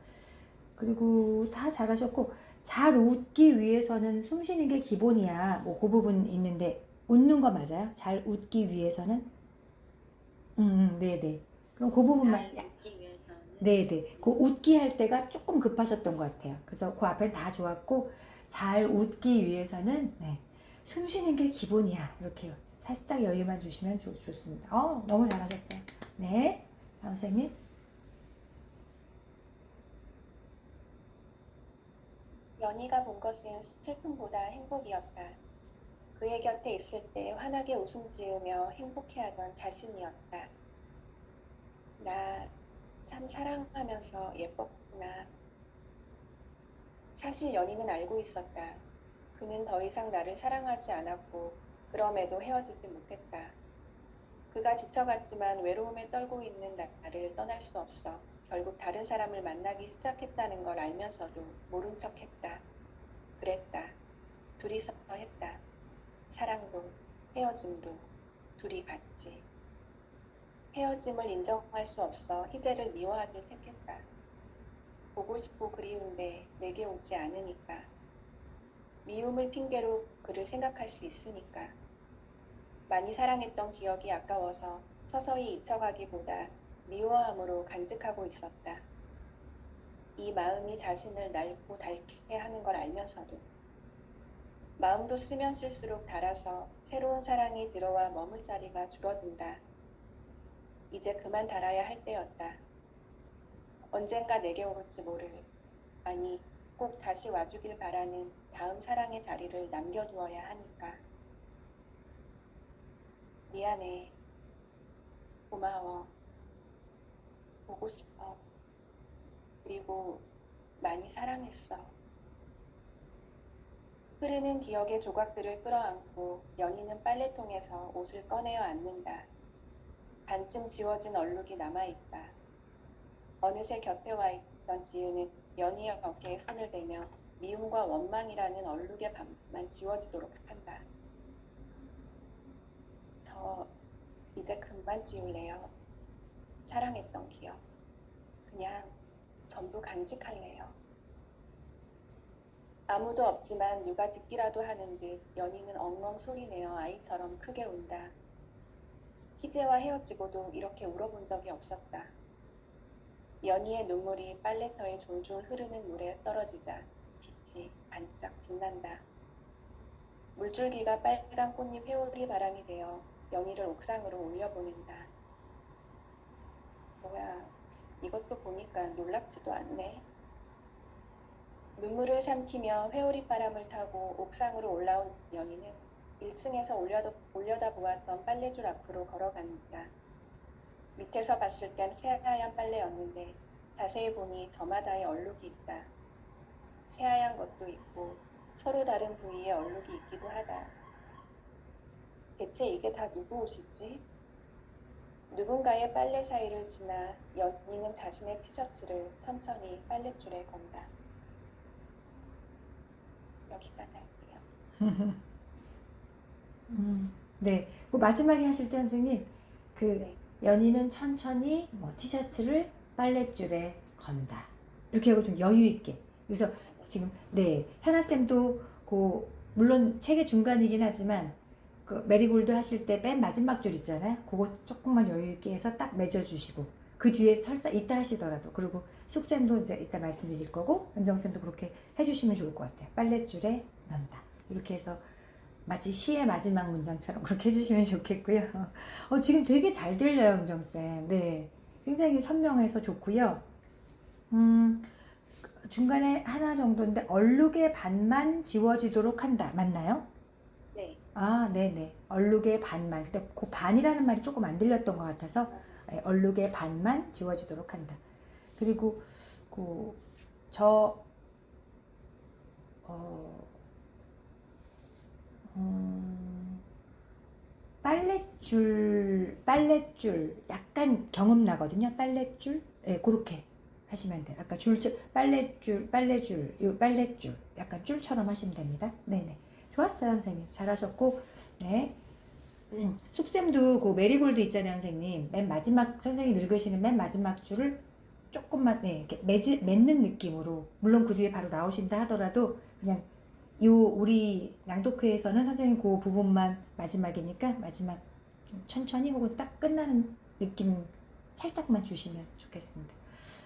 그리고 다 잘하셨고, 잘 웃기 위해서는 숨 쉬는 게 기본이야. 그 부분 있는데, 웃는 거 맞아요? 잘 웃기 위해서는? 네네. 그럼 그 부분만. 잘 웃기 위해서는. 네네. 그 웃기 할 때가 조금 급하셨던 것 같아요. 그래서 그 앞엔 다 좋았고, 잘 웃기 위해서는, 네, 숨 쉬는 게 기본이야. 이렇게 살짝 여유만 주시면 좋습니다. 너무 잘하셨어요. 네. 다음 선생님. 연희가 본 것은 슬픔보다 행복이었다. 그의 곁에 있을 때 환하게 웃음 지으며 행복해하던 자신이었다. 나 참 사랑하면서 예뻤구나. 사실 연희는 알고 있었다. 그는 더 이상 나를 사랑하지 않았고 그럼에도 헤어지지 못했다. 그가 지쳐갔지만 외로움에 떨고 있는 나를 떠날 수 없어 결국 다른 사람을 만나기 시작했다는 걸 알면서도 모른 척했다. 그랬다. 둘이서 했다. 사랑도 헤어짐도 둘이 같이. 헤어짐을 인정할 수 없어 희재를 미워하길 택했다. 보고 싶고 그리운데 내게 오지 않으니까. 미움을 핑계로 그를 생각할 수 있으니까. 많이 사랑했던 기억이 아까워서 서서히 잊혀가기보다 미워함으로 간직하고 있었다. 이 마음이 자신을 낡고 닳게 하는 걸 알면서도 마음도 쓰면 쓸수록 닳아서 새로운 사랑이 들어와 머물 자리가 줄어든다. 이제 그만 닳아야 할 때였다. 언젠가 내게 올지 모를, 아니 꼭 다시 와주길 바라는 다음 사랑의 자리를 남겨두어야 하니까. 미안해. 고마워. 보고 싶어. 그리고 많이 사랑했어. 흐르는 기억의 조각들을 끌어안고 연희는 빨래통에서 옷을 꺼내어 앉는다. 반쯤 지워진 얼룩이 남아있다. 어느새 곁에 와 있던 지은은 연희의 어깨에 손을 대며 미움과 원망이라는 얼룩의 반만 지워지도록 한다. 저 이제 그만 지울래요. 사랑했던 기억. 그냥 전부 간직할래요. 아무도 없지만 누가 듣기라도 하는 듯 연희는 엉엉 소리내어 아이처럼 크게 운다. 희재와 헤어지고도 이렇게 울어본 적이 없었다. 연희의 눈물이 빨래터에 졸졸 흐르는 물에 떨어지자 빛이 반짝 빛난다. 물줄기가 빨간 꽃잎 회오리 바람이 되어 연희를 옥상으로 올려보낸다. 뭐야, 이것도 보니까 놀랍지도 않네. 눈물을 삼키며 회오리 바람을 타고 옥상으로 올라온 연희는 1층에서 올려다보았던 빨래줄 앞으로 걸어간다. 밑에서 봤을 땐 새하얀 빨래였는데 자세히 보니 저마다의 얼룩이 있다. 새하얀 것도 있고 서로 다른 부위에 얼룩이 있기도 하다. 대체 이게 다 누구 옷이지? 누군가의 빨래 사이를 지나 연희는 자신의 티셔츠를 천천히 빨랫줄에 건다. 여기까지 할게요. 네. 그 마지막에 하실 때 선생님 그 네. 연희는 천천히 뭐 티셔츠를 빨랫줄에 건다. 이렇게 하고 좀 여유 있게. 그래서 지금 네 현아 쌤도 그 물론 책의 중간이긴 하지만 그 메리골드 하실 때 맨 마지막 줄 있잖아요. 그거 조금만 여유 있게 해서 딱 맺어주시고 그 뒤에 설사 이따 하시더라도 그리고 숙 쌤도 이제 이따 말씀드릴 거고 은정 쌤도 그렇게 해주시면 좋을 것 같아요. 빨랫줄에 넣는다. 이렇게 해서 마치 시의 마지막 문장처럼 그렇게 해주시면 좋겠고요. 지금 되게 잘 들려요, 은정쌤. 네. 굉장히 선명해서 좋고요. 중간에 하나 정도인데, 얼룩의 반만 지워지도록 한다. 맞나요? 네. 아, 네네. 얼룩의 반만. 근데 그 반이라는 말이 조금 안 들렸던 것 같아서, 네, 얼룩의 반만 지워지도록 한다. 그리고, 빨랫줄 약간 경험 나거든요. 빨랫줄, 예, 그렇게 하시면 돼요. 아까 빨랫줄, 요 빨랫줄, 약간 줄처럼 하시면 됩니다. 네네, 좋았어요, 선생님. 잘하셨고, 네. 숙쌤도 그 메리골드 있잖아요, 선생님. 맨 마지막 선생님 읽으시는 맨 마지막 줄을 조금만 이렇게 맺는 느낌으로, 물론 그 뒤에 바로 나오신다 하더라도 그냥 우리 낭독회에서는 선생님 그 부분만 마지막이니까 마지막 좀 천천히 혹은 딱 끝나는 느낌 살짝만 주시면 좋겠습니다.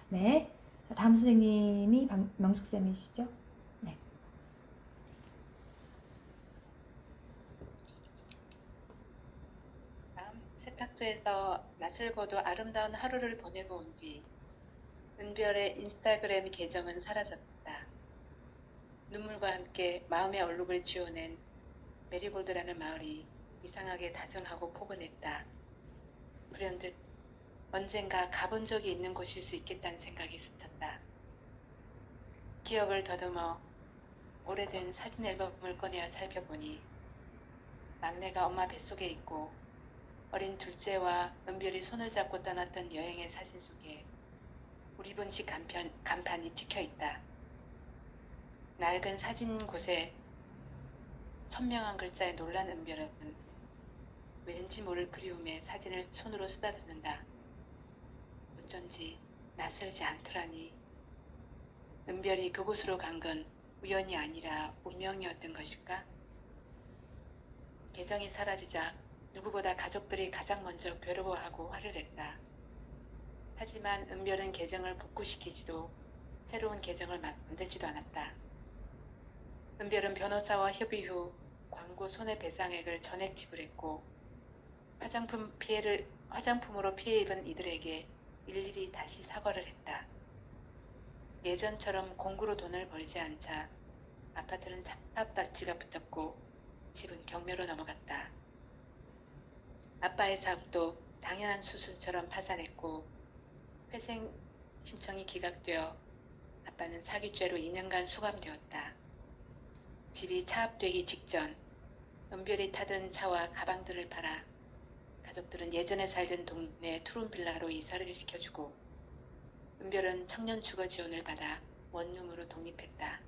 네, 다음 선생님이 명숙쌤이시죠? 네. 다음 세탁소에서 낯설고도 아름다운 하루를 보내고 온 뒤 은별의 인스타그램 계정은 사라졌다. 눈물과 함께 마음의 얼룩을 지워낸 메리골드라는 마을이 이상하게 다정하고 포근했다. 불현듯 언젠가 가본 적이 있는 곳일 수 있겠다는 생각이 스쳤다. 기억을 더듬어 오래된 사진 앨범을 꺼내어 살펴보니 막내가 엄마 뱃속에 있고 어린 둘째와 은별이 손을 잡고 떠났던 여행의 사진 속에 우리 분식 간판이 찍혀있다. 낡은 사진 곳에 선명한 글자에 놀란 은별은 왠지 모를 그리움에 사진을 손으로 쓰다듬는다. 어쩐지 낯설지 않더라니. 은별이 그곳으로 간 건 우연이 아니라 운명이었던 것일까? 계정이 사라지자 누구보다 가족들이 가장 먼저 괴로워하고 화를 냈다. 하지만 은별은 계정을 복구시키지도 새로운 계정을 만들지도 않았다. 은별은 변호사와 협의 후 광고 손해배상액을 전액 지불했고 화장품으로 피해 입은 이들에게 일일이 다시 사과를 했다. 예전처럼 공구로 돈을 벌지 않자 아파트는 차압딱지가 붙었고 집은 경매로 넘어갔다. 아빠의 사업도 당연한 수순처럼 파산했고 회생 신청이 기각되어 아빠는 사기죄로 2년간 수감되었다. 집이 차압되기 직전 은별이 타던 차와 가방들을 팔아 가족들은 예전에 살던 동네 투룸빌라로 이사를 시켜주고 은별은 청년 주거 지원을 받아 원룸으로 독립했다.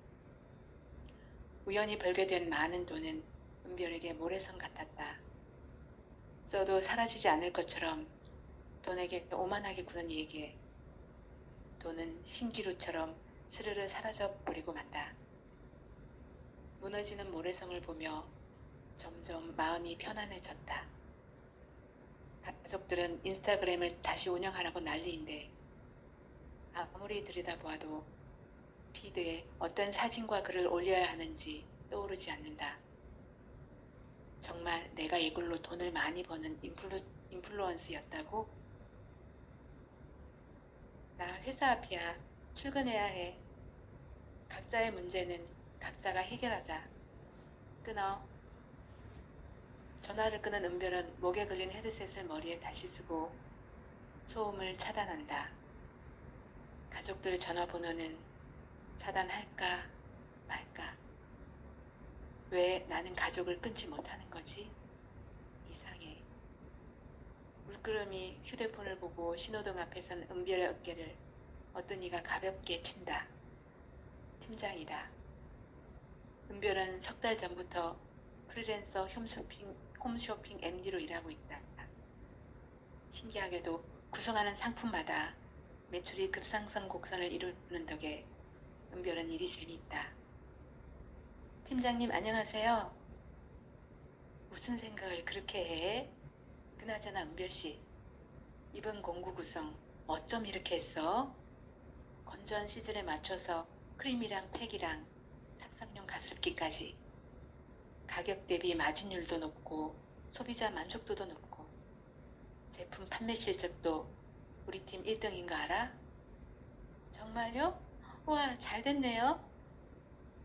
우연히 벌게 된 많은 돈은 은별에게 모래성 같았다. 써도 사라지지 않을 것처럼 돈에게 오만하게 구는 이에게 돈은 신기루처럼 스르르 사라져 버리고 만다. 무너지는 모래성을 보며 점점 마음이 편안해졌다. 가족들은 인스타그램을 다시 운영하라고 난리인데 아무리 들여다보아도 피드에 어떤 사진과 글을 올려야 하는지 떠오르지 않는다. 정말 내가 이걸로 돈을 많이 버는 인플루언스였다고? 나 회사 앞이야. 출근해야 해. 각자의 문제는 각자가 해결하자. 끊어. 전화를 끄는 은별은 목에 걸린 헤드셋을 머리에 다시 쓰고 소음을 차단한다. 가족들 전화번호는 차단할까 말까? 왜 나는 가족을 끊지 못하는 거지? 이상해. 물끄러미 휴대폰을 보고 신호등 앞에 선 은별의 어깨를 어떤 이가 가볍게 친다. 팀장이다. 은별은 석 달 전부터 프리랜서 홈쇼핑 MD로 일하고 있다. 신기하게도 구성하는 상품마다 매출이 급상승 곡선을 이루는 덕에 은별은 일이 재미있다. 팀장님 안녕하세요. 무슨 생각을 그렇게 해? 그나저나 은별씨, 이번 공구 구성 어쩜 이렇게 했어? 건조한 시즌에 맞춰서 크림이랑 팩이랑 탁상용 가습기까지 가격 대비 마진율도 높고 소비자 만족도도 높고 제품 판매 실적도 우리 팀 1등인 거 알아? 정말요? 우와 잘 됐네요.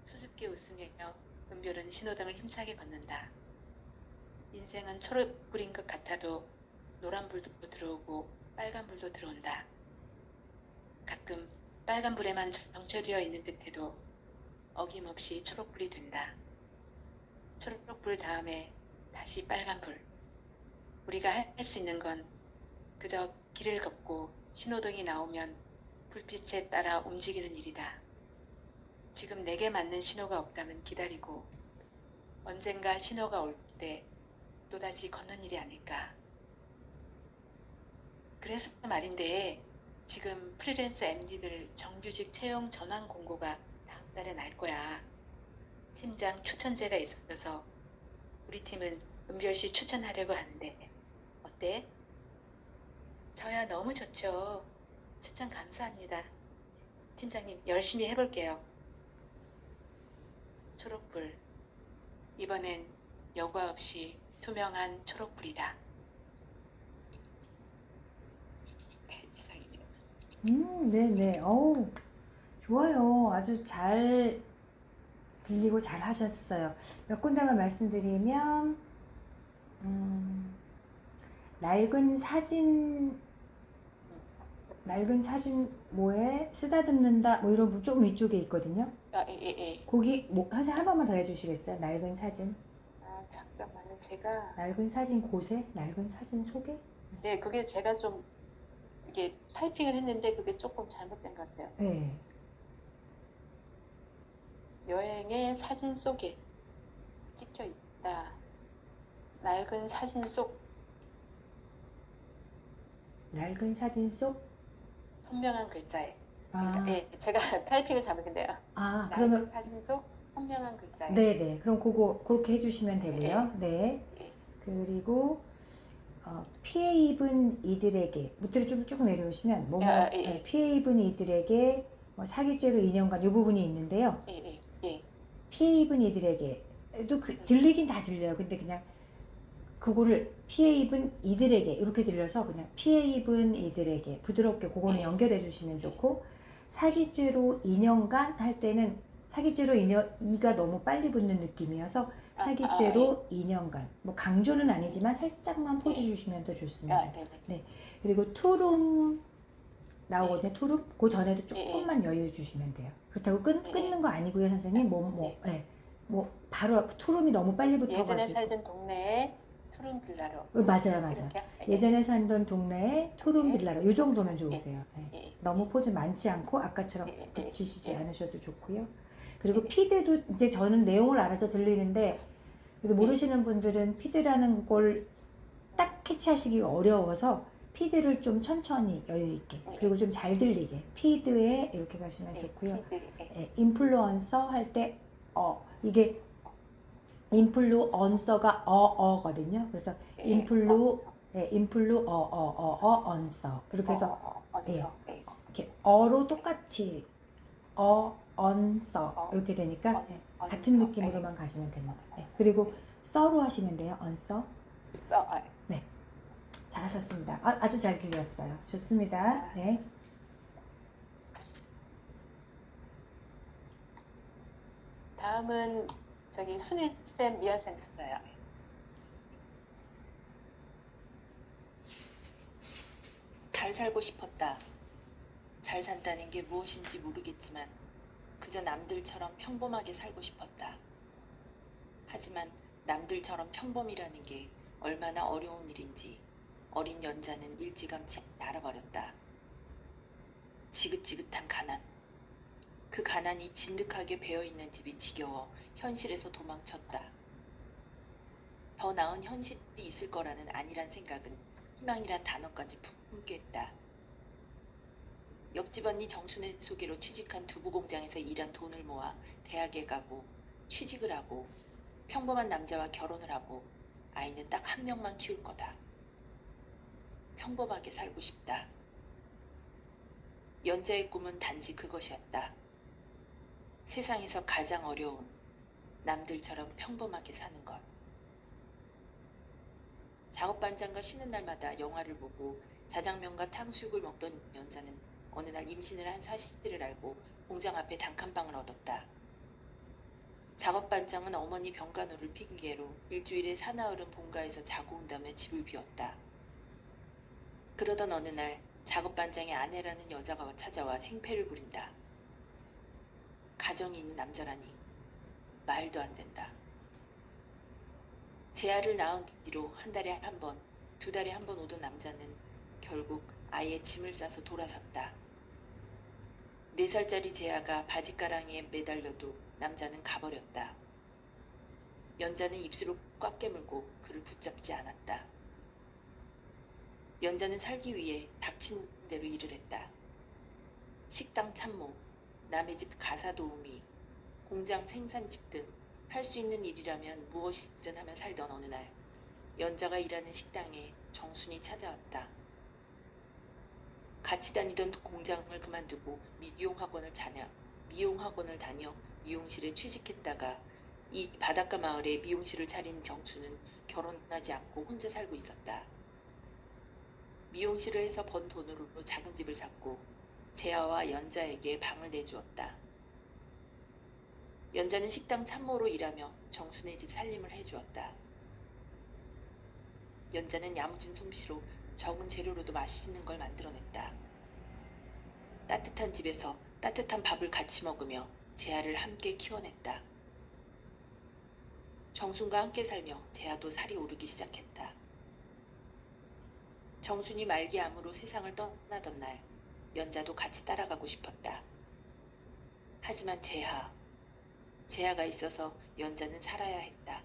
수줍게 웃으며 은별은 신호등을 힘차게 걷는다. 인생은 초록불인 것 같아도 노란불도 들어오고 빨간불도 들어온다. 가끔 빨간불에만 정체되어 있는 듯해도 어김없이 초록불이 된다. 초록불 다음에 다시 빨간불. 우리가 할 수 있는 건 그저 길을 걷고 신호등이 나오면 불빛에 따라 움직이는 일이다. 지금 내게 맞는 신호가 없다면 기다리고 언젠가 신호가 올 때 또다시 걷는 일이 아닐까. 그래서 말인데 지금 프리랜서 MD들 정규직 채용 전환 공고가 다음 달에 날 거야. 팀장 추천제가 있어서 우리 팀은 은별씨 추천하려고 하는데 어때? 저야 너무 좋죠. 추천 감사합니다. 팀장님 열심히 해볼게요. 초록불. 이번엔 여과 없이 투명한 초록불이다. 이상입니다. 네네. 어우, 좋아요. 아주 잘 들리고 잘 하셨어요. 몇 군데만 말씀드리면, 낡은 사진 뭐에 쓰다듬는다 뭐 이런 좀 위쪽에 있거든요. 예. 거기 뭐 선생님 한 번만 더 해주시겠어요? 낡은 사진. 잠깐만요. 제가 낡은 사진 곳에 낡은 사진 속에. 네 그게 제가 좀 이게 타이핑을 했는데 그게 조금 잘못된 것 같아요. 네. 여행의 사진 속에 찍혀 있다. 낡은 사진 속 낡은 사진 속. 선명한 글자에. 아, 예, 제가 타이핑을 잘못했네요. 아 낡은 그러면 사진 속 선명한 글자에. 네네. 그럼 그거 그렇게 해주시면 되고요. 네. 예. 그리고 피해 입은 이들에게 밑으로 쭉 내려오시면 예. 피해 입은 이들에게 사기죄로 2년간 이 부분이 있는데요. 예. 피해 입은 이들에게도 들리긴 다 들려요. 근데 그냥 그거를 피해 입은 이들에게 이렇게 들려서 그냥 피해 입은 이들에게 부드럽게 그거는 연결해 주시면 좋고, 사기죄로 2년간 할 때는 사기죄로 2가 너무 빨리 붙는 느낌이어서 사기죄로 2년간 뭐 강조는 아니지만 살짝만 포즈 주시면 더 좋습니다. 네. 그리고 투룸 나오거든요. 투룸 그 전에도 조금만 여유 주시면 돼요. 그렇다고 끊는 거 아니고요, 선생님. 뭐 바로 투룸이 너무 빨리 붙어가지고. 예전에 살던 동네에 투룸 빌라로. 맞아요. 이렇게? 예전에 살던 동네에 투룸 네. 빌라로 이 정도면 좋으세요. 네. 예. 너무 포즈 많지 않고 아까처럼 예. 붙이시지 예. 않으셔도 좋고요. 그리고 피드도 이제 저는 내용을 알아서 들리는데 그래도 모르시는 분들은 피드라는 걸 딱 캐치하시기가 어려워서 피드를 좀 천천히 여유 있게 그리고 좀 잘 들리게 피드에 이렇게 가시면 좋고요. 인플루언서 할 때 이게 인플루언서가 어거든요. 그래서 인플루언서 이렇게 해서 이렇게 어로 똑같이 언서 이렇게 되니까 같은 느낌으로만 가시면 됩니다. 그리고 써로 하시면 돼요. 언서. 네, 잘하셨습니다. 아주 잘 들렸어요. 좋습니다. 네. 다음은 저기 순희쌤, 미아쌤 순서요. 잘 살고 싶었다. 잘 산다는 게 무엇인지 모르겠지만 그저 남들처럼 평범하게 살고 싶었다. 하지만 남들처럼 평범이라는 게 얼마나 어려운 일인지 어린 연자는 일찌감치 알아버렸다. 지긋지긋한 가난. 그 가난이 진득하게 배어있는 집이 지겨워 현실에서 도망쳤다. 더 나은 현실이 있을 거라는 안일한 생각은 희망이란 단어까지 품게 했다. 옆집 언니 정순의 소개로 취직한 두부공장에서 일한 돈을 모아 대학에 가고 취직을 하고 평범한 남자와 결혼을 하고 아이는 딱 한 명만 키울 거다. 평범하게 살고 싶다. 연자의 꿈은 단지 그것이었다. 세상에서 가장 어려운 남들처럼 평범하게 사는 것. 작업반장과 쉬는 날마다 영화를 보고 자장면과 탕수육을 먹던 연자는 어느 날 임신을 한 사실을 알고 공장 앞에 단칸방을 얻었다. 작업반장은 어머니 병간호를 핑계로 일주일에 사나흘은 본가에서 자고 온 다음에 집을 비웠다. 그러던 어느 날 작업반장의 아내라는 여자가 찾아와 행패를 부린다. 가정이 있는 남자라니 말도 안 된다. 재아를 낳은 뒤로 한 달에 한 번, 두 달에 한 번 오던 남자는 결국 아이의 짐을 싸서 돌아섰다. 4살짜리 재아가 바지가랑이에 매달려도 남자는 가버렸다. 연자는 입술을 꽉 깨물고 그를 붙잡지 않았다. 연자는 살기 위해 닥친 대로 일을 했다. 식당 참모, 남의 집 가사 도우미, 공장 생산직 등 할 수 있는 일이라면 무엇이든 하며 살던 어느 날 연자가 일하는 식당에 정순이 찾아왔다. 같이 다니던 공장을 그만두고 미용학원을 다녀 미용실에 취직했다가 이 바닷가 마을에 미용실을 차린 정수는 결혼하지 않고 혼자 살고 있었다. 미용실을 해서 번 돈으로 작은 집을 샀고 재아와 연자에게 방을 내주었다. 연자는 식당 참모로 일하며 정순의 집 살림을 해주었다. 연자는 야무진 솜씨로 적은 재료로도 맛있는 걸 만들어냈다. 따뜻한 집에서 따뜻한 밥을 같이 먹으며 재아를 함께 키워냈다. 정순과 함께 살며 재아도 살이 오르기 시작했다. 정순이 말기암으로 세상을 떠나던 날 연자도 같이 따라가고 싶었다. 하지만 재아가 있어서 연자는 살아야 했다.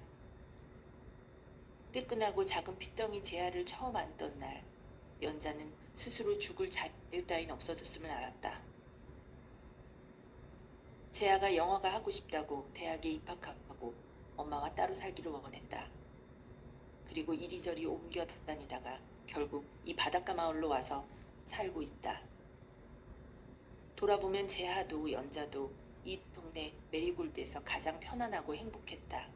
뜨끈하고 작은 핏덩이 재아를 처음 안던 날 연자는 스스로 죽을 자유 따윈 없어졌음을 알았다. 재아가 영화가 하고 싶다고 대학에 입학하고 엄마와 따로 살기를 원했다. 그리고 이리저리 옮겨 다니다가 결국 이 바닷가 마을로 와서 살고 있다. 돌아보면 재하도 연자도 이 동네 메리골드에서 가장 편안하고 행복했다.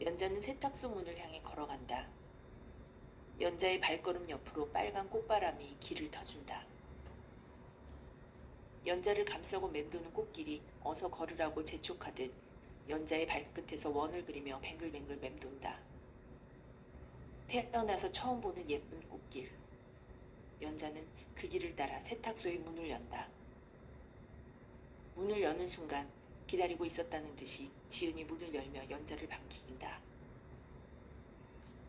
연자는 세탁소 문을 향해 걸어간다. 연자의 발걸음 옆으로 빨간 꽃바람이 길을 터준다. 연자를 감싸고 맴도는 꽃길이 어서 걸으라고 재촉하듯 연자의 발끝에서 원을 그리며 뱅글뱅글 맴돈다. 태어나서 처음 보는 예쁜 꽃길. 연자는 그 길을 따라 세탁소의 문을 연다. 문을 여는 순간 기다리고 있었다는 듯이 지은이 문을 열며 연자를 반긴다.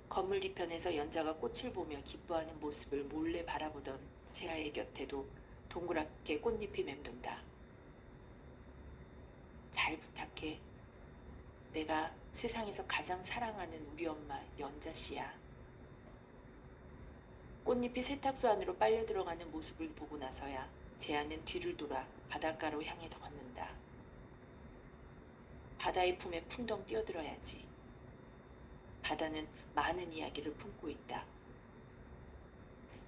건물 뒤편에서 연자가 꽃을 보며 기뻐하는 모습을 몰래 바라보던 재하의 곁에도 동그랗게 꽃잎이 맴돈다. 잘 부탁해. 내가 세상에서 가장 사랑하는 우리 엄마 연자 씨야. 꽃잎이 세탁소 안으로 빨려 들어가는 모습을 보고 나서야 재하는 뒤를 돌아 바닷가로 향해 걷는다. 바다의 품에 풍덩 뛰어들어야지. 바다는 많은 이야기를 품고 있다.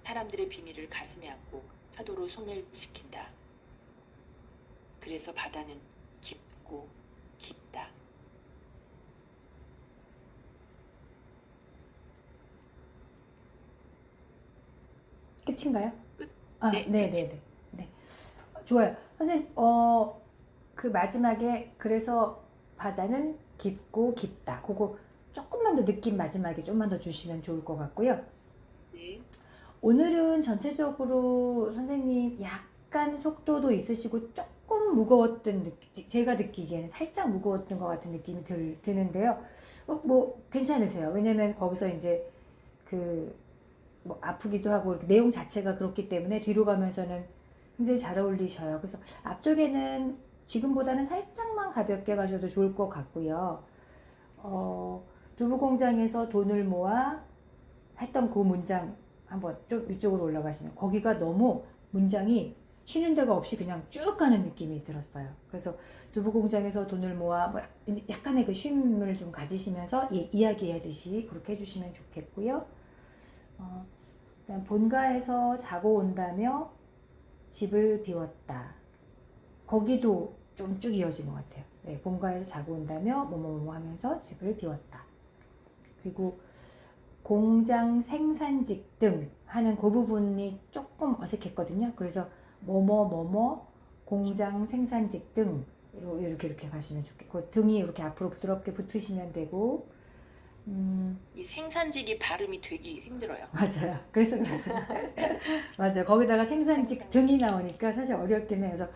사람들의 비밀을 가슴에 안고 파도로 소멸시킨다. 그래서 바다는 깊고 깊다. 끝인가요? 끝. 아, 네, 네, 끝이. 네, 네, 네. 좋아요. 선생님, 그 마지막에 그래서 바다는 깊고 깊다. 그거 조금만 더 느낌 마지막에 좀만 더 주시면 좋을 것 같고요. 네. 오늘은 전체적으로 선생님 약간 속도도 있으시고 조금 무거웠던 느낌, 제가 느끼기에는 살짝 무거웠던 것 같은 느낌이 드는데요. 뭐 괜찮으세요? 왜냐면 거기서 이제 뭐 아프기도 하고 이렇게 내용 자체가 그렇기 때문에 뒤로 가면서는 굉장히 잘 어울리셔요. 그래서 앞쪽에는 지금보다는 살짝만 가볍게 가셔도 좋을 것 같고요. 두부공장에서 돈을 모아 했던 그 문장 한번 좀 위쪽으로 올라가시면 거기가 너무 문장이 쉬는 데가 없이 그냥 쭉 가는 느낌이 들었어요. 그래서 두부공장에서 돈을 모아 뭐 약간의 그 쉼을 좀 가지시면서 이야기하듯이 그렇게 해주시면 좋겠고요. 그다음 본가에서 자고 온다며 집을 비웠다. 거기도 좀 쭉 이어진 것 같아요. 네, 본가에서 자고 온다며 뭐뭐뭐 하면서 집을 비웠다. 그리고 공장 생산직 등 하는 그 부분이 조금 어색했거든요. 그래서 뭐뭐 공장 생산직 등 이렇게 가시면 좋겠고 그 등이 이렇게 앞으로 부드럽게 붙으시면 되고 이 생산직이 발음이 되게 힘들어요. 맞아요. 그래서 맞아요. 거기다가 생산직 등이 나오니까 사실 어렵긴 해요. 그래서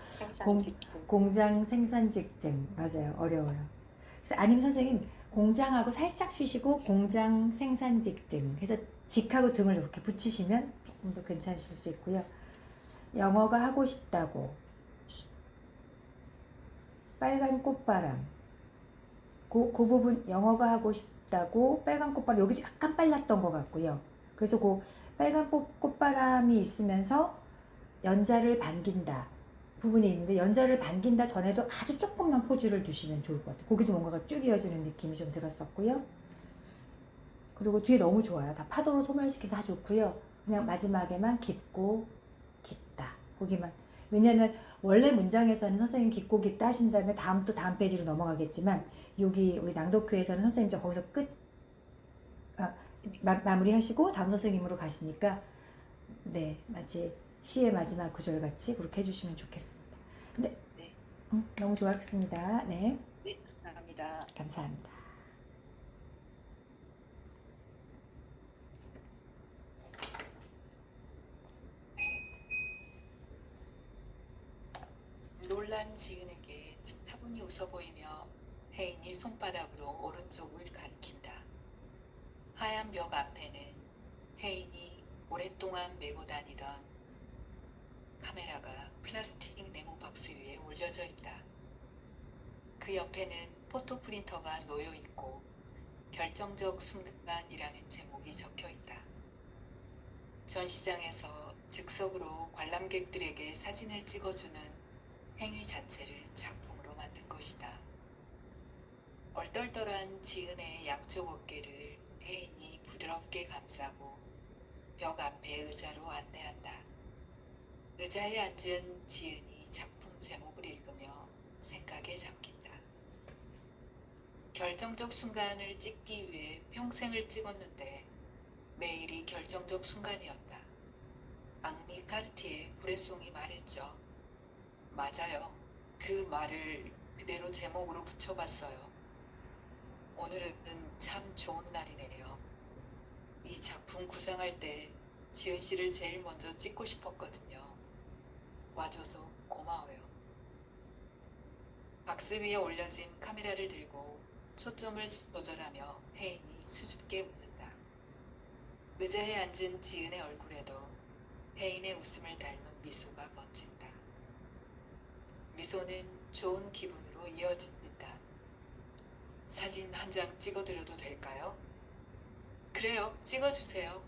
공장 생산직 등 맞아요. 어려워요. 그래서 아니면 선생님 공장하고 살짝 쉬시고 공장 생산직 등 해서 직하고 등을 이렇게 붙이시면 조금 더 괜찮으실 수 있고요. 영어가 하고 싶다고 빨간 꽃바람 그 부분 영어가 하고 싶다고 빨간 꽃바람 여기도 약간 빨랐던 것 같고요. 그래서 그 빨간 꽃바람이 있으면서 연자를 반긴다 부분이 있는데 연자를 반긴다 전에도 아주 조금만 포즈를 두시면 좋을 것 같아요. 거기도 뭔가가 쭉 이어지는 느낌이 좀 들었었고요. 그리고 뒤에 너무 좋아요. 다 파도로 소멸시키기 다 좋고요. 그냥 마지막에만 깊고 깊다. 거기만. 왜냐면 원래 문장에서는 선생님 깊고 깊다 하신 다음에 다음 페이지로 넘어가겠지만 여기 우리 낭독회에서는 선생님 거기서 마무리 하시고 다음 선생님으로 가시니까 네 마치 시의 마지막 구절 같이 그렇게 해주시면 좋겠습니다. 네, 네. 너무 좋았습니다. 네, 네, 감사합니다. 감사합니다. 놀란 지은에게 차분히 웃어 보이며 혜인이 손바닥으로 오른쪽을 가리킨다. 하얀 벽 앞에는 혜인이 오랫동안 메고 다니던 카메라가 플라스틱 네모 박스 위에 올려져 있다. 그 옆에는 포토 프린터가 놓여 있고 결정적 순간이라는 제목이 적혀 있다. 전시장에서 즉석으로 관람객들에게 사진을 찍어주는 행위 자체를 작품으로 만든 것이다. 얼떨떨한 지은의 양쪽 어깨를 부드럽게 감싸고 벽 앞에 의자로 안내한다. 의자에 앉은 지은이 작품 제목을 읽으며 생각에 잠긴다. 결정적 순간을 찍기 위해 평생을 찍었는데 매일이 결정적 순간이었다. 앙리 카르티의 브레송이 말했죠. 맞아요. 그 말을 그대로 제목으로 붙여봤어요. 오늘은 참 좋은 날이네요. 이 작품 구상할 때 지은 씨를 제일 먼저 찍고 싶었거든요. 와줘서 고마워요. 박스 위에 올려진 카메라를 들고 초점을 조절하며 혜인이 수줍게 웃는다. 의자에 앉은 지은의 얼굴에도 혜인의 웃음을 닮은 미소가 번진다. 미소는 좋은 기분으로 이어진다. 사진 한 장 찍어드려도 될까요? 그래요, 찍어주세요.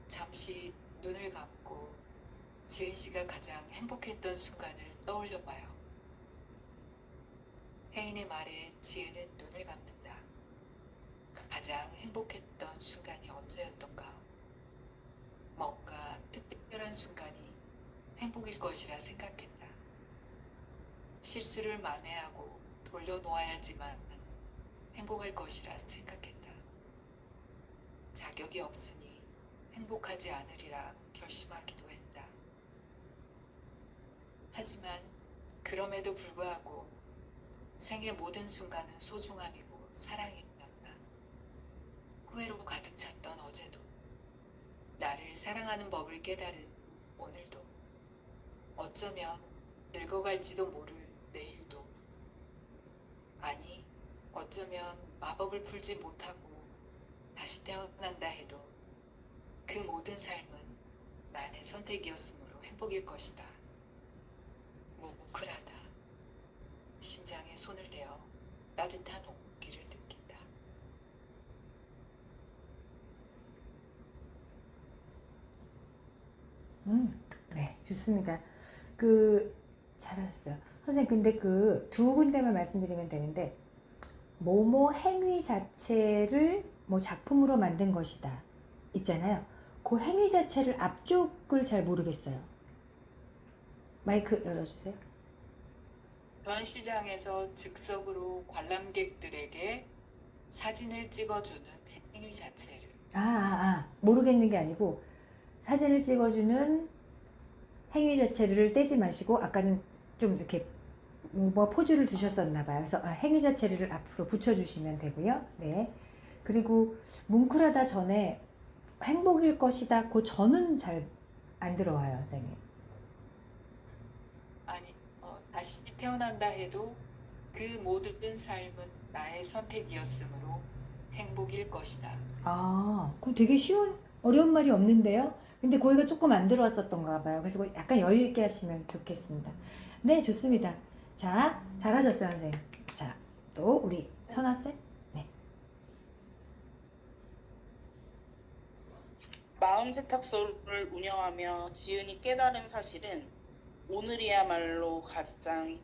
잠시 눈을 감고 지은 씨가 가장 행복했던 순간을 떠올려봐요. 혜인의 말에 지은은 눈을 감는다. 가장 행복했던 순간이 언제였던가? 뭔가 특별한 순간이 행복일 것이라 생각했다. 실수를 만회하고 돌려놓아야지만 행복할 것이라 생각했다. 자격이 없으니 행복하지 않으리라 결심하기도 했다. 하지만 그럼에도 불구하고 생의 모든 순간은 소중함이고 사랑이었다. 후회로 가득 찼던 어제도, 나를 사랑하는 법을 깨달은 오늘도, 어쩌면 늙어갈지도 모를 내일도, 아니 어쩌면 마법을 풀지 못하고 다시 태어난다 해도 그 모든 삶은 나의 선택이었으므로 행복일 것이다. 뭉클하다. 심장에 손을 대어 따뜻한 온기를 느낀다. 네, 좋습니다. 잘하셨어요. 선생님, 근데 두 군데만 말씀드리면 되는데, 뭐뭐 행위 자체를 뭐 작품으로 만든 것이다. 있잖아요. 그 행위 자체를 앞쪽을 잘 모르겠어요. 마이크 열어주세요. 전시장에서 즉석으로 관람객들에게 사진을 찍어주는 행위 자체를. 모르겠는 게 아니고, 사진을 찍어주는 행위 자체를 떼지 마시고, 아까는 좀 이렇게 뭐 포즈를 두셨었나 봐요. 그래서 행위 자체를 앞으로 붙여주시면 되고요. 네. 그리고 뭉클하다 전에 행복일 것이다. 그 전은 잘 안 들어와요, 선생님. 아니, 다시 태어난다 해도 그 모든 삶은 나의 선택이었으므로 행복일 것이다. 그럼 되게 어려운 말이 없는데요? 근데 거기가 조금 안 들어왔었던가 봐요. 그래서 약간 여유 있게 하시면 좋겠습니다. 네, 좋습니다. 자, 잘하셨어요, 선생님. 자, 또 우리 선아쌤. 네. 마음 세탁소를 운영하며 지은이 깨달은 사실은 오늘이야말로 가장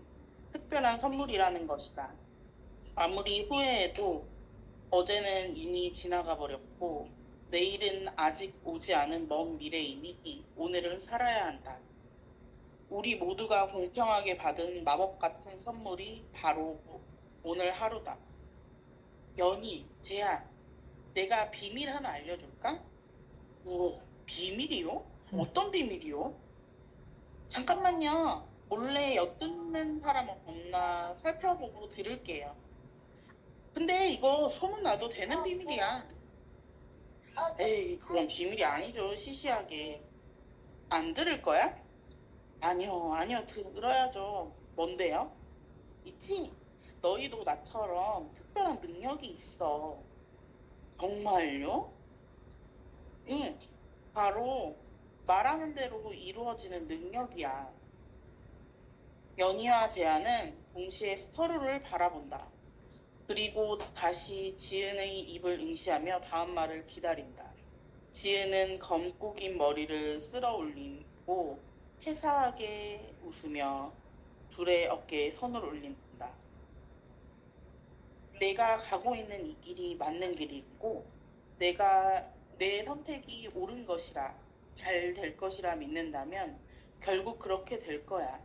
특별한 선물이라는 것이다. 아무리 후회해도 어제는 이미 지나가 버렸고 내일은 아직 오지 않은 먼 미래이니 오늘을 살아야 한다. 우리 모두가 공평하게 받은 마법 같은 선물이 바로 오늘 하루다. 연희, 재한, 내가 비밀 하나 알려줄까? 우와, 비밀이요? 어떤 비밀이요? 잠깐만요. 몰래 엿듣는 사람 없나 살펴보고 들을게요. 근데 이거 소문나도 되는 비밀이야. 에이, 그럼 비밀이 아니죠. 시시하게. 안 들을 거야? 아니요. 들어야죠. 뭔데요? 있지? 너희도 나처럼 특별한 능력이 있어. 정말요? 응, 바로 말하는 대로 이루어지는 능력이야. 연희와 재한은 동시에 서로를 바라본다. 그리고 다시 지은의 입을 응시하며 다음 말을 기다린다. 지은은 검고 긴 머리를 쓸어 올리고 회사하게 웃으며 둘의 어깨에 손을 올린다. 내가 가고 있는 이 길이 맞는 길이고 내가 내 선택이 옳은 것이라, 잘 될 것이라 믿는다면 결국 그렇게 될 거야.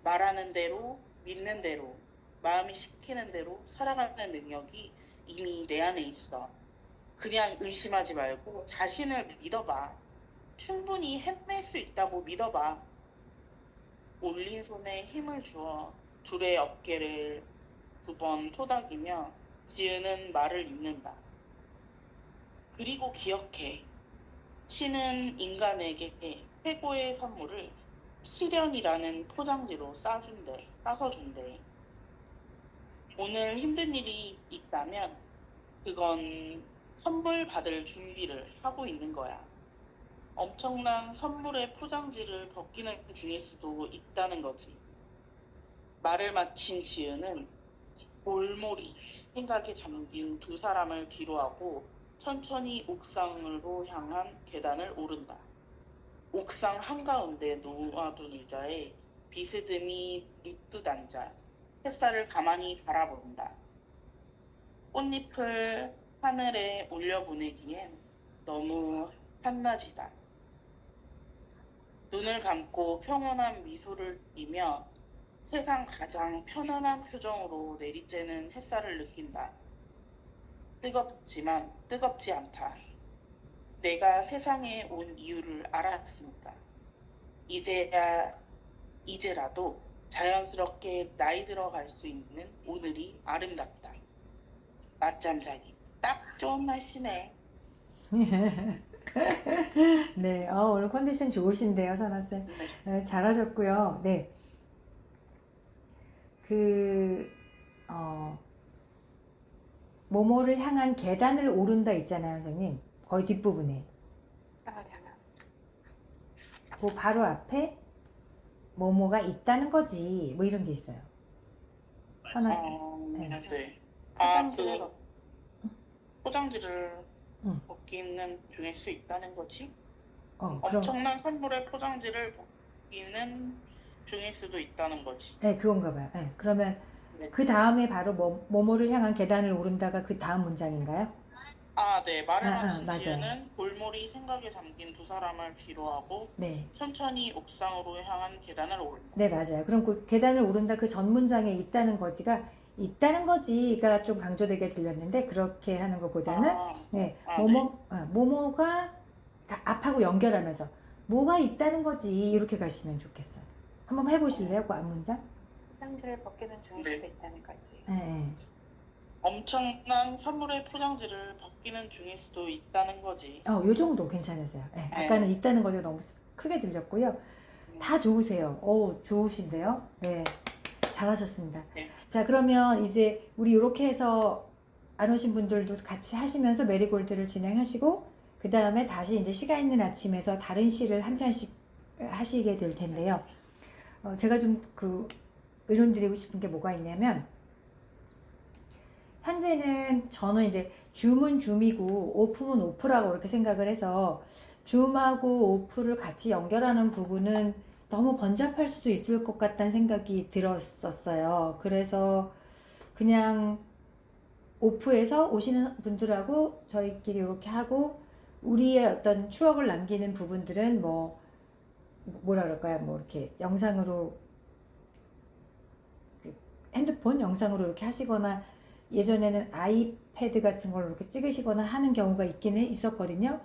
말하는 대로, 믿는 대로, 마음이 시키는 대로 살아가는 능력이 이미 내 안에 있어. 그냥 의심하지 말고 자신을 믿어봐. 충분히 해낼 수 있다고 믿어봐. 올린 손에 힘을 주어 둘의 어깨를 2번 토닥이며 지은은 말을 잇는다. 그리고 기억해. 신은 인간에게 최고의 선물을 시련이라는 포장지로 싸서 준대. 오늘 힘든 일이 있다면 그건 선물 받을 준비를 하고 있는 거야. 엄청난 선물의 포장지를 벗기는 중일 수도 있다는 거지. 말을 마친 지은은 몰몰이 생각에 잠긴 2사람을 뒤로하고 천천히 옥상으로 향한 계단을 오른다. 옥상 한가운데 놓아둔 의자에 비스듬히 눕듯 앉아 햇살을 가만히 바라본다. 꽃잎을 하늘에 올려보내기엔 너무 한낮이다. 눈을 감고 평온한 미소를 띠며 세상 가장 편안한 표정으로 내리쬐는 햇살을 느낀다. 뜨겁지만 뜨겁지 않다. 내가 세상에 온 이유를 알았으니까. 이제라도 자연스럽게 나이 들어갈 수 있는 오늘이 아름답다. 낮잠 자기 딱 좋은 날씨네. 네, 오늘 컨디션 좋으신데요, 선아쌤. 네, 잘하셨고요. 네. 모모를 향한 계단을 오른다 있잖아요, 선생님. 거의 뒷부분에. 땅을 향한. 그 바로 앞에 모모가 있다는 거지. 뭐 이런 게 있어요. 선아쌤. 네. 네. 포장지를 포장지를 응. 벗기는 중일 수 있다는 거지? 그럼. 엄청난 선물의 포장지를 벗기는 중일 수도 있다는 거지. 네, 그건가 봐요. 네, 그러면 네. 그 다음에 바로 모모를 향한 계단을 오른다가 그 다음 문장인가요? 네. 말을 마친 맞아요. 지은은 골몰이 생각에 잠긴 2사람을 뒤로하고 네. 천천히 옥상으로 향한 계단을 오른다. 네, 맞아요. 그럼 그 계단을 오른다 그 전 문장에 있다는 거지가 좀 강조되게 들렸는데 그렇게 하는 것보다는 네, 모모가 다 앞하고 연결하면서 뭐가 있다는 거지 이렇게 가시면 좋겠어요. 한번 해보실래요? 그 앞문장? 포장지를 벗기는 중일 네. 수도 있다는 거지. 네. 엄청난 선물의 포장지를 벗기는 중일 수도 있다는 거지. 요 정도 괜찮으세요. 네, 아까는 있다는 거가 너무 크게 들렸고요. 다 좋으세요. 좋으신데요. 네, 잘하셨습니다. 네. 자, 그러면 이제 우리 이렇게 해서 안 오신 분들도 같이 하시면서 메리골드를 진행하시고 그 다음에 다시 이제 시가 있는 아침에서 다른 시를 한 편씩 하시게 될 텐데요. 제가 좀 의논드리고 싶은 게 뭐가 있냐면 현재는 저는 이제 줌은 줌이고 오프는 오프라고 이렇게 생각을 해서 줌하고 오프를 같이 연결하는 부분은 너무 번잡할 수도 있을 것 같다는 생각이 들었었어요. 그래서 그냥 오프에서 오시는 분들하고 저희끼리 이렇게 하고 우리의 어떤 추억을 남기는 부분들은 뭐라 그럴까요? 뭐 이렇게 영상으로 핸드폰 영상으로 이렇게 하시거나 예전에는 아이패드 같은 걸로 이렇게 찍으시거나 하는 경우가 있었거든요.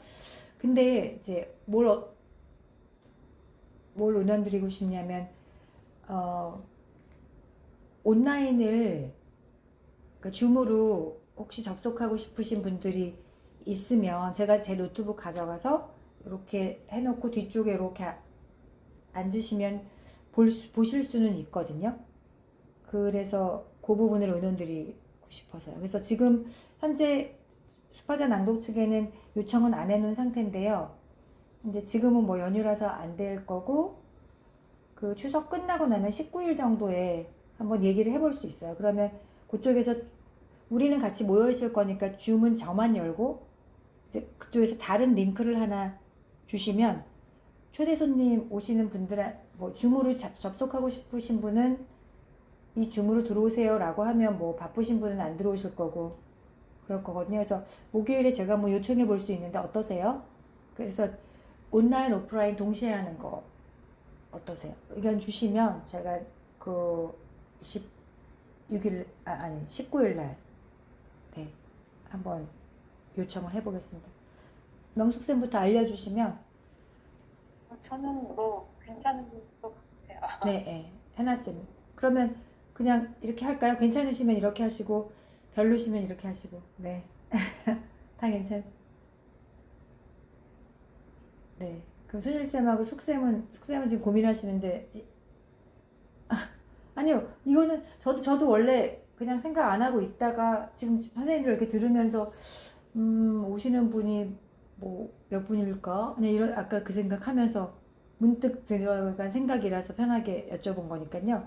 근데 이제 뭘 의논드리고 싶냐면 온라인을 줌으로 혹시 접속하고 싶으신 분들이 있으면 제가 제 노트북 가져가서 이렇게 해놓고 뒤쪽에 이렇게 앉으시면 보실 수는 있거든요. 그래서 그 부분을 의논드리고 싶어서요. 그래서 지금 현재 수파자 낭독 측에는 요청은 안 해놓은 상태인데요. 이제 지금은 뭐 연휴라서 안 될 거고 그 추석 끝나고 나면 19일 정도에 한번 얘기를 해볼 수 있어요. 그러면 그쪽에서 우리는 같이 모여 있을 거니까 줌은 저만 열고 이제 그쪽에서 다른 링크를 하나 주시면 초대 손님 오시는 분들 줌으로 접속하고 싶으신 분은 이 줌으로 들어오세요 라고 하면 바쁘신 분은 안 들어오실 거고 그럴 거거든요. 그래서 목요일에 제가 뭐 요청해 볼 수 있는데 어떠세요? 그래서 온라인, 오프라인 동시에 하는 거 어떠세요? 의견 주시면 제가 그 16일, 아니 19일 날 네, 한번 요청을 해보겠습니다. 명숙쌤부터 알려주시면 저는 뭐 괜찮은 것 같아요. 네, 네, 해놨습니다. 그러면 그냥 이렇게 할까요? 괜찮으시면 이렇게 하시고 별로시면 이렇게 하시고 네, 다 괜찮. 네, 그럼 순일쌤하고 숙쌤은 지금 고민하시는데 아니요, 이거는 저도 원래 그냥 생각 안 하고 있다가 지금 선생님들 이렇게 들으면서 오시는 분이 뭐 몇 분일까? 그냥 이런 아까 그 생각하면서 문득 들어간 생각이라서 편하게 여쭤본 거니까요.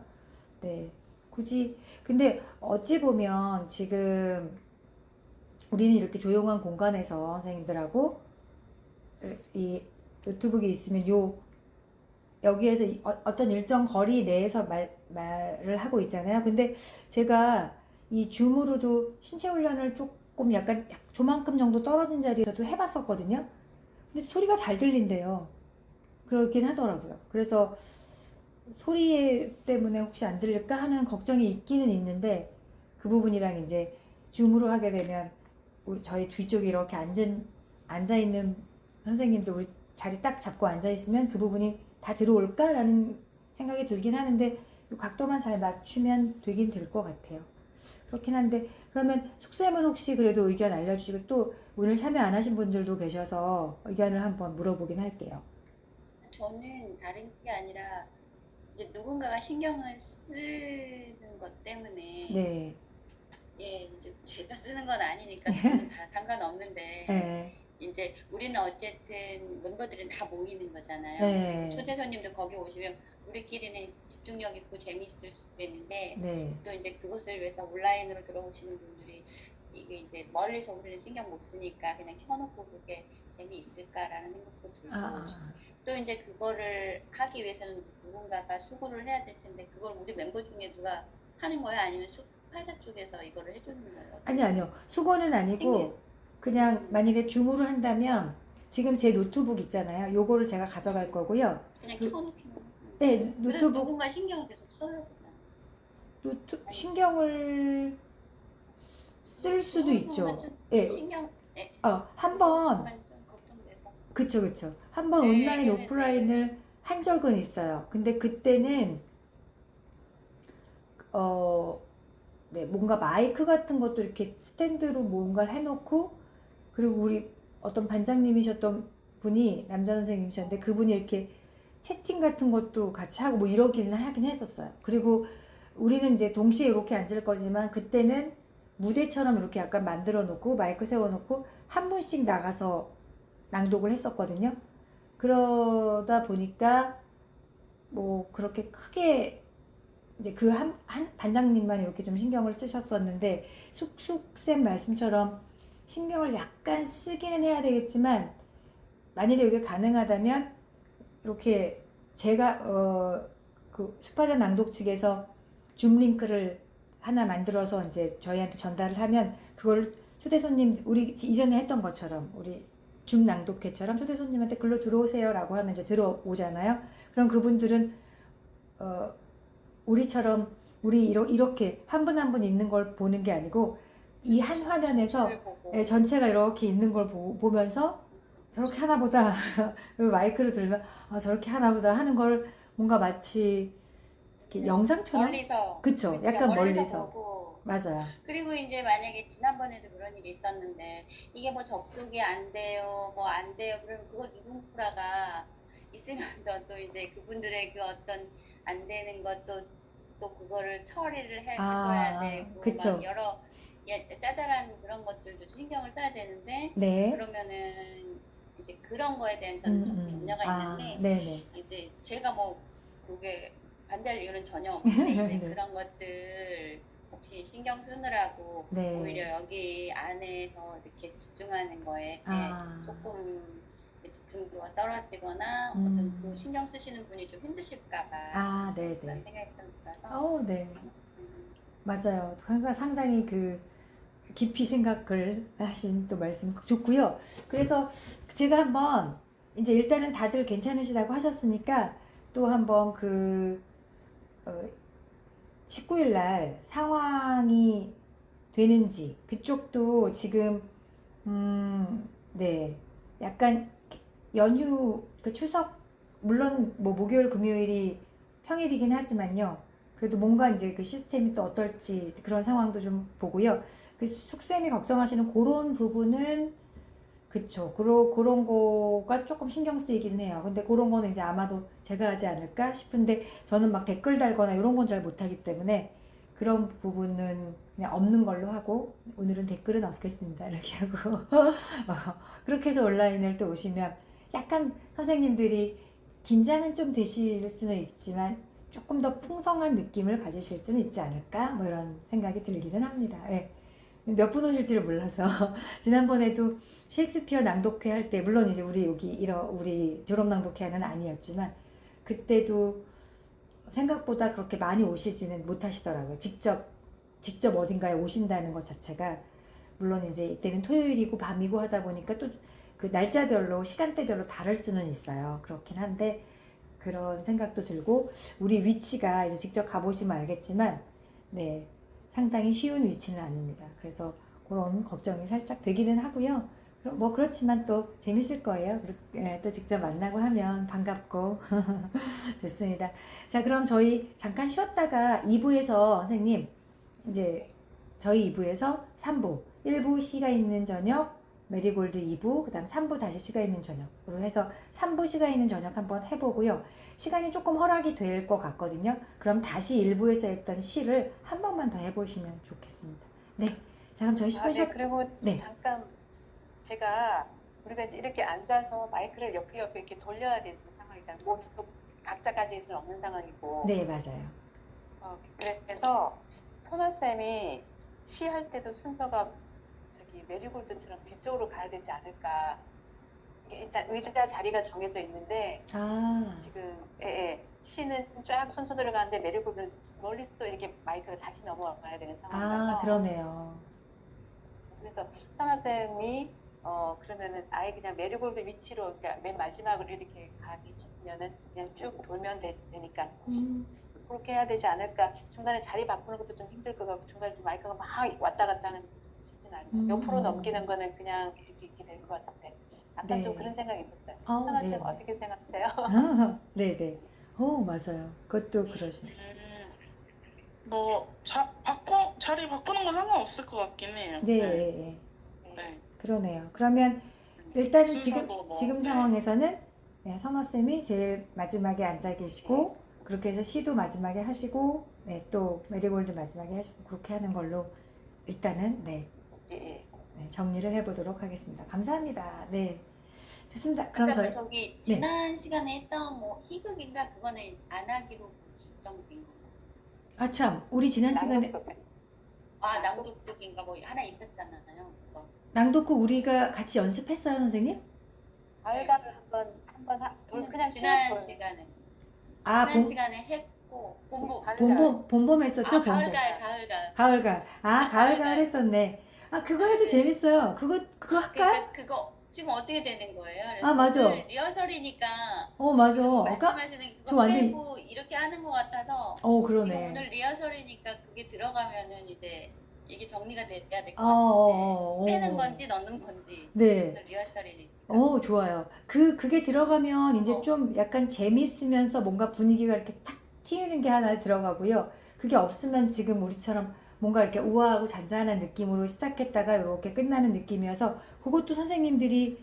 네, 굳이 근데 어찌 보면 지금 우리는 이렇게 조용한 공간에서 선생님들하고 이 노트북이 있으면 여기에서 어떤 일정 거리 내에서 말을 하고 있잖아요. 근데 제가 이 줌으로도 신체 훈련을 조금 약간 조만큼 정도 떨어진 자리에서도 해봤었거든요. 근데 소리가 잘 들린대요. 그렇긴 하더라고요. 그래서 소리 때문에 혹시 안 들릴까 하는 걱정이 있기는 있는데 그 부분이랑 이제 줌으로 하게 되면 저희 뒤쪽에 이렇게 앉아 있는 선생님도 우리 자리 딱 잡고 앉아 있으면 그 부분이 다 들어올까라는 생각이 들긴 하는데 이 각도만 잘 맞추면 되긴 될 것 같아요. 그렇긴 한데 그러면 숙쌤은 혹시 그래도 의견 알려주시고 또 오늘 참여 안 하신 분들도 계셔서 의견을 한번 물어보긴 할게요. 저는 다른 게 아니라 이제 누군가가 신경을 쓰는 것 때문에 네. 예, 이제 제가 쓰는 건 아니니까 저는 다 상관없는데 네. 이제 우리는 어쨌든 멤버들은 다 모이는 거잖아요. 네. 그리고 초대 손님도 거기 오시면 우리끼리는 집중력 있고 재미있을 수도 있는데 네. 또 이제 그것을 위해서 온라인으로 들어오시는 분들이 이게 이제 멀리서 우리는 신경 못 쓰니까 그냥 켜놓고 그게 재미있을까라는 생각도 들고 또 이제 그거를 하기 위해서는 누군가가 수고를 해야 될 텐데 그걸 우리 멤버 중에 누가 하는 거야? 아니면 수파자 쪽에서 이거를 해주는 거예요? 아니요. 수고는 아니고 그냥 만일에 줌으로 한다면 지금 제 노트북 있잖아요. 요거를 제가 가져갈 거고요. 그냥 켜놓기만 하지. 네, 그래도 노트북 누군가 신경을 계속 써야 되잖아. 신경을 쓸 수도 있죠. 예. 신경 한번 좀 걱정돼서. 그쵸. 한번 네, 온라인, 네, 오프라인을 한 적은 있어요. 근데 그때는 네, 뭔가 마이크 같은 것도 이렇게 스탠드로 뭔가를 해놓고 그리고 우리 어떤 반장님이셨던 분이 남자 선생님이셨는데 그분이 이렇게 채팅 같은 것도 같이 하고 뭐 이러기는 하긴 했었어요. 그리고 우리는 이제 동시에 이렇게 앉을 거지만 그때는 무대처럼 이렇게 약간 만들어 놓고 마이크 세워 놓고 한 분씩 나가서 낭독을 했었거든요. 그러다 보니까 뭐 그렇게 크게 이제 그 한 반장님만 이렇게 좀 신경을 쓰셨었는데 숙쌤 말씀처럼 신경을 약간 쓰기는 해야 되겠지만 만일에 이게 가능하다면 이렇게 제가 그 수파자 낭독 측에서 줌 링크를 하나 만들어서 이제 저희한테 전달을 하면 그걸 초대 손님 우리 이전에 했던 것처럼 우리 줌 낭독회처럼 초대 손님한테 글로 들어오세요라고 하면 이제 들어오잖아요. 그럼 그분들은 우리처럼 우리 이렇게 한 분 한 분 있는 걸 보는 게 아니고 이 한 화면에서 전체가 이렇게 있는 걸 보면서 저렇게 하나보다 그리고 마이크를 들면 저렇게 하나보다 하는 걸 뭔가 마치 이렇게 영상처럼 멀리서 그쵸 약간 멀리서 보고. 맞아요. 그리고 이제 만약에 지난번에도 그런 일이 있었는데 이게 뭐 접속이 안 돼요 뭐 안 돼요 그러면 그걸 누군가가 있으면서 또 이제 그분들의 그 어떤 안 되는 것도 또 그거를 처리를 해줘야 되고 그쵸. 막 여러 짜잘한 그런 것들도 신경을 써야 되는데 네. 그러면은 이제 그런 거에 대한 저는 좀 염려가 있는데 네네. 이제 제가 뭐 그게 반대할 이유는 전혀 없는데 이제 네. 그런 것들 혹시 신경 쓰느라고 네. 오히려 여기 안에서 이렇게 집중하는 거에 조금 집중도가 떨어지거나 어떤 그 신경 쓰시는 분이 좀 힘드실까봐 네네. 그런 생각이 좀 들어서 네. 맞아요. 항상 상당히 그 깊이 생각을 하신 또 말씀 좋고요. 그래서 제가 한번 이제 일단은 다들 괜찮으시다고 하셨으니까 또 한번 19일 날 상황이 되는지 그쪽도 지금 네 약간 연휴 그 추석 물론 뭐 목요일 금요일이 평일이긴 하지만요. 그래도 뭔가 이제 그 시스템이 또 어떨지 그런 상황도 좀 보고요. 그 숙쌤이 걱정하시는 그런 부분은 그쵸. 그런 거가 조금 신경 쓰이긴 해요. 근데 그런 거는 이제 아마도 제가 하지 않을까 싶은데 저는 막 댓글 달거나 이런 건 잘 못하기 때문에 그런 부분은 그냥 없는 걸로 하고 오늘은 댓글은 없겠습니다. 이렇게 하고 그렇게 해서 온라인을 또 오시면 약간 선생님들이 긴장은 좀 되실 수는 있지만 조금 더 풍성한 느낌을 가지실 수는 있지 않을까? 뭐 이런 생각이 들기는 합니다. 예. 몇 분 오실지를 몰라서 지난번에도 셰익스피어 낭독회 할 때 물론 이제 우리 여기 우리 졸업 낭독회는 아니었지만 그때도 생각보다 그렇게 많이 오시지는 못하시더라고요. 직접 어딘가에 오신다는 것 자체가 물론 이제 이때는 토요일이고 밤이고 하다 보니까 또 그 날짜별로 시간대별로 다를 수는 있어요. 그렇긴 한데 그런 생각도 들고 우리 위치가 이제 직접 가보시면 알겠지만 네 상당히 쉬운 위치는 아닙니다. 그래서 그런 걱정이 살짝 되기는 하고요. 뭐 그렇지만 또 재밌을 거예요. 또 직접 만나고 하면 반갑고 좋습니다. 자 그럼 저희 잠깐 쉬었다가 2부에서 선생님 이제 저희 2부에서 3부 1부 시가 있는 저녁 메리골드 2부 그 다음 3부 다시 시가 있는 저녁으로 해서 3부 시가 있는 저녁 한번 해보고요. 시간이 조금 허락이 될 것 같거든요. 그럼 다시 1부에서 했던 시를 한 번만 더 해보시면 좋겠습니다. 네. 자 그럼 저희 10분 네, 그리고 네. 잠깐 제가 우리가 이제 이렇게 앉아서 마이크를 옆에 이렇게 돌려야 되는 상황이잖아요. 뭐 각자 앉을 수는 없는 상황이고. 네 맞아요. 그래서 선아 쌤이 시할 때도 순서가 저기 메리골드처럼 뒤쪽으로 가야 되지 않을까. 이게 일단 의자 자리가 정해져 있는데 아 지금 시는 쫙 순서 들어가는데 메리골드는 멀리서 또 이렇게 마이크가 다시 넘어가야 되는 상황이라서. 그러네요. 그래서 선아 쌤이 그러면은 아예 그냥 메리골드 위치로 그러니까 맨 마지막으로 이렇게 가면은 그냥 쭉 돌면 되니까 그렇게 해야 되지 않을까. 중간에 자리 바꾸는 것도 좀 힘들 것 같고 중간에 좀 마이크가 막 왔다 갔다 하는 것도 쉽진 않고 옆으로 넘기는 거는 그냥 이렇게 될 것 같은데 약간 네. 좀 그런 생각이 있었어요. 어, 선아 네. 쌤 어떻게 생각하세요? 네네. 맞아요. 그것도 그러시네. 뭐 자리 바꾸는 건 상관없을 것 같긴 해요. 네. 네. 그러네요. 그러면 일단은 순서도 뭐, 지금 네. 상황에서는 네, 선아쌤이 제일 마지막에 앉아 계시고 그렇게 해서 시도 마지막에 하시고 네, 또 메리골드 마지막에 하시고 그렇게 하는 걸로 일단은 네, 정리를 해보도록 하겠습니다. 감사합니다. 네, 좋습니다. 그럼 잠깐만 저희 저기 지난 시간에 했던 뭐 희극인가 그거는 안 하기로 결정된 건가요? 참 우리 지난 시간에 낭독극인가 뭐 하나 있었잖아요. 그거. 낭독극 우리가 같이 연습했어요, 선생님? 가을가을 한번 그냥 지난 쭉 시간에 본- 시간에 했고 봄봄 했었죠? 봄봄. 가을가을 가을가을 했었네. 그거 해도 재밌어요. 그거 할까요? 그러니까 그거 지금 어떻게 되는 거예요? 그래서 맞아. 오늘 리허설이니까 맞아. 지금 말씀하시는 저 그거 완전- 빼고 이렇게 하는 것 같아서 그러네. 지금 오늘 리허설이니까 그게 들어가면은 이제 이게 정리가 돼야 될 것 어. 같은데 빼는 건지 넣는 건지 네. 오늘 리허설이니까 좋아요. 그게 들어가면 이제 좀 약간 재밌으면서 뭔가 분위기가 이렇게 탁 튀는 게 하나 들어가고요. 그게 없으면 지금 우리처럼 뭔가 이렇게 우아하고 잔잔한 느낌으로 시작했다가 이렇게 끝나는 느낌이어서 그것도 선생님들이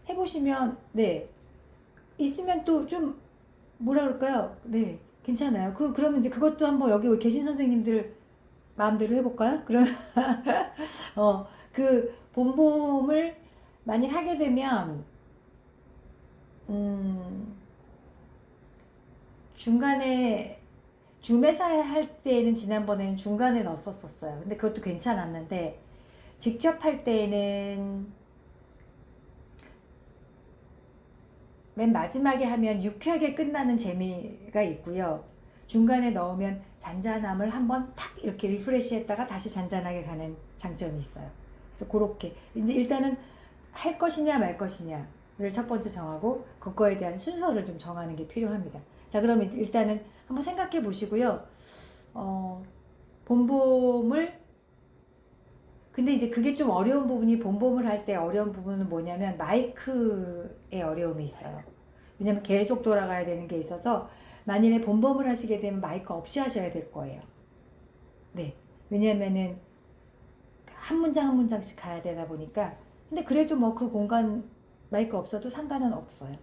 해보시면 네 있으면 또 좀 뭐라 그럴까요? 네 괜찮아요. 그러면 이제 그것도 한번 여기 계신 선생님들 마음대로 해볼까요? 그럼 그 봄봄을 만일 하게 되면 중간에 줌에서 할 때는 지난번에는 중간에 넣었었어요. 근데 그것도 괜찮았는데 직접 할 때는 맨 마지막에 하면 유쾌하게 끝나는 재미가 있고요. 중간에 넣으면 잔잔함을 한번 탁 이렇게 리프레시 했다가 다시 잔잔하게 가는 장점이 있어요. 그래서 그렇게 일단은 할 것이냐 말 것이냐를 첫 번째 정하고 그거에 대한 순서를 좀 정하는 게 필요합니다. 자, 그러면 일단은 한번 생각해 보시고요. 봄봄을 근데 이제 그게 좀 어려운 부분이 봄봄을 할 때 어려운 부분은 뭐냐면 마이크에 어려움이 있어요. 왜냐면 계속 돌아가야 되는 게 있어서 만일에 봄봄을 하시게 되면 마이크 없이 하셔야 될 거예요. 네. 왜냐면은 한 문장 한 문장씩 가야 되다 보니까 근데 그래도 뭐 그 공간 마이크 없어도 상관은 없어요.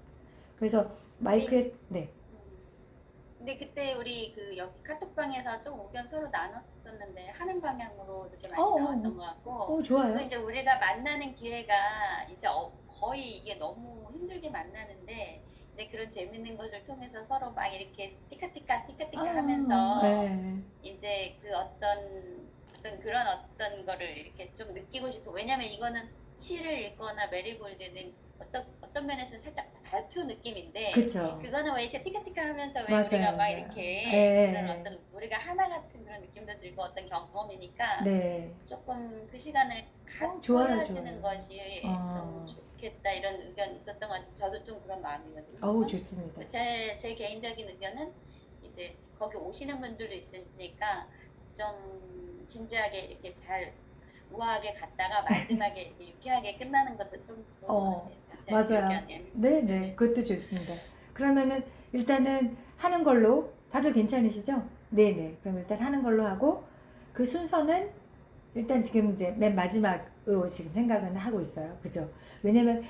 그래서 마이크에 네. 근데 그때 우리 그 여기 카톡방에서 좀 의견 서로 나눴었는데 하는 방향으로 이렇게 많이 나왔던 것 같고 좋아요. 또 이제 우리가 만나는 기회가 이제 거의 이게 너무 힘들게 만나는데 이제 그런 재밌는 것을 통해서 서로 막 이렇게 띠까띠까 하면서 네. 이제 그 어떤 그런 어떤 거를 이렇게 좀 느끼고 싶어. 왜냐면 이거는 시를 읽거나 메리골드는 어떤 면에서는 살짝 발표 느낌인데 그쵸. 그거는 왜 이렇게 띠까띠까 하면서 왜 맞아요, 우리가 막 맞아요. 이렇게 네. 그런 어떤 우리가 하나 같은 그런 느낌도 들고 어떤 경험이니까 네. 조금 그 시간을 갖고 좋아요, 헤어지는 좋아요. 것이 좀 좋겠다 이런 의견이 있었던 것 같아요. 저도 좀 그런 마음이거든요. 좋습니다. 제 개인적인 의견은 이제 거기 오시는 분들도 있으니까 좀 진지하게 이렇게 잘 우아하게 갔다가 마지막에 이렇게 유쾌하게 끝나는 것도 좀 좋은 것 같아요. 제 맞아요. 의견은. 네네. 그것도 좋습니다. 그러면은 일단은 하는 걸로 다들 괜찮으시죠? 네네. 그럼 일단 하는 걸로 하고 그 순서는 일단 지금 이제 맨 마지막으로 지금 생각은 하고 있어요. 그죠? 왜냐면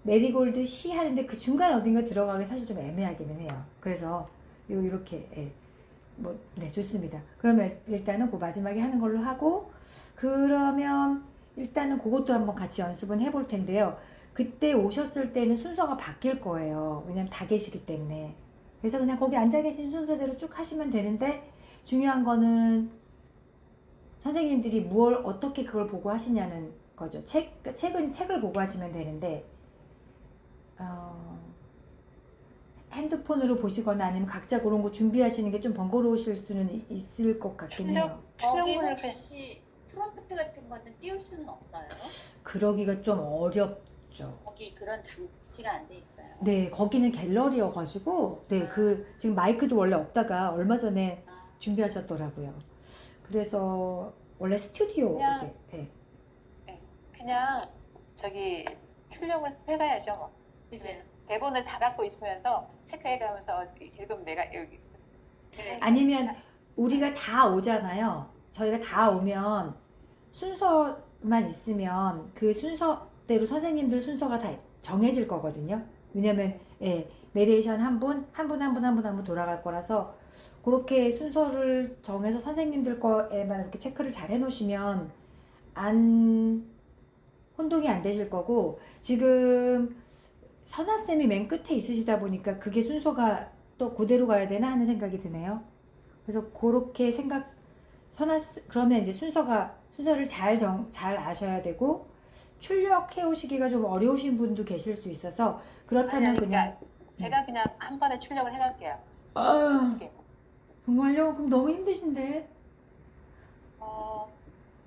메리골드 시 하는데 그 중간 어딘가 들어가기 사실 좀 애매하기는 해요. 그래서 요렇게 네, 좋습니다. 그러면 일단은 그 마지막에 하는 걸로 하고 그러면 일단은 그것도 한번 같이 연습은 해볼 텐데요. 그때 오셨을 때는 순서가 바뀔 거예요. 왜냐면 다 계시기 때문에. 그래서 그냥 거기 앉아 계신 순서대로 쭉 하시면 되는데 중요한 거는 선생님들이 어떻게 그걸 보고 하시냐는 거죠. 책은 책을 보고 하시면 되는데 핸드폰으로 보시거나 아니면 각자 그런 거 준비하시는 게 좀 번거로우실 수는 있을 것 같긴 해요. 거기 혹시 프롬프트 같은 거는 띄울 수는 없어요? 그러기가 좀 어렵죠. 거기 그런 장치가 안 돼 있어요. 네, 거기는 갤러리여가지고, 네, 지금 마이크도 원래 없다가 얼마 전에 준비하셨더라고요. 그래서 원래 스튜디오 그냥- 이렇게, 그냥 저기 출력을 해가야죠. 뭐. 그지? 대본을 다 갖고 있으면서 체크해가면서 읽으면 내가 여기 아니면 우리가 다 오잖아요. 저희가 다 오면 순서만 있으면 그 순서대로 선생님들 순서가 다 정해질 거거든요. 왜냐면 내레이션 한 분 돌아갈 거라서 그렇게 순서를 정해서 선생님들 거에만 이렇게 체크를 잘 해놓으시면 혼동이 안 되실 거고 지금 선아쌤이 맨 끝에 있으시다 보니까 그게 순서가 또 그대로 가야 되나 하는 생각이 드네요. 그래서 그렇게 그러면 이제 순서를 잘 아셔야 되고 출력해 오시기가 좀 어려우신 분도 계실 수 있어서 그렇다면 아니, 그냥 제가 그냥 한 번에 출력을 해갈게요. 정말요? 그럼 너무 힘드신데.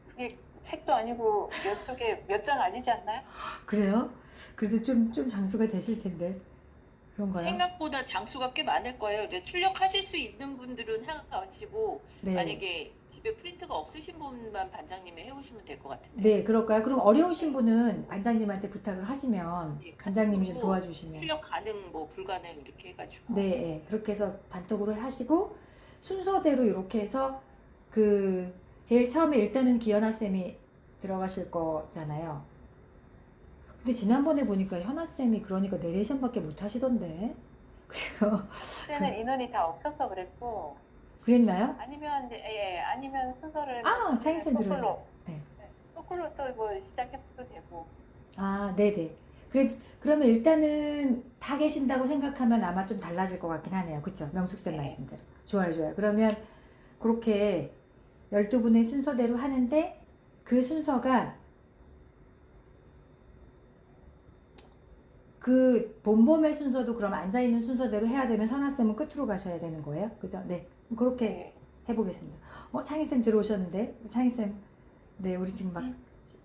그게 책도 아니고 12개 몇 장 아니지 않나요? 그래요? 그래도 좀 장수가 되실 텐데. 그런가요? 생각보다 장수가 꽤 많을 거예요. 이제 출력하실 수 있는 분들은 하시고 네. 만약에 집에 프린터가 없으신 분만 반장님이 해오시면 될 것 같은데. 네, 그럴까요? 그럼 어려우신 분은 반장님한테 부탁을 하시면 네, 반장님이 좀 그리고 도와주시면. 출력 가능, 뭐 불가능 이렇게 해가지고. 네, 그렇게 해서 단톡으로 하시고 순서대로 이렇게 해서 제일 처음에 일단은 기현아 쌤이 들어가실 거잖아요. 근데 지난번에 보니까 현아 쌤이 그러니까 내레이션밖에 못 하시던데. 그때는 인원이 다 없어서 그랬고 그랬나요? 아니면 아니면 순서를 차인 쌤 들어오세요. 거꾸로 네. 거꾸로 또 뭐 시작해도 되고. 네네. 그러면 일단은 다 계신다고 생각하면 아마 좀 달라질 것 같긴 하네요. 그쵸? 명숙쌤 네. 말씀대로. 좋아요. 그러면 그렇게 12분의 순서대로 하는데 그 순서가 그 본범의 순서도 그럼 앉아있는 순서대로 해야 되면 선아쌤은 끝으로 가셔야 되는 거예요? 그죠? 네. 그렇게 네. 해보겠습니다. 창희쌤 들어오셨는데? 창희쌤, 네, 우리 지금 막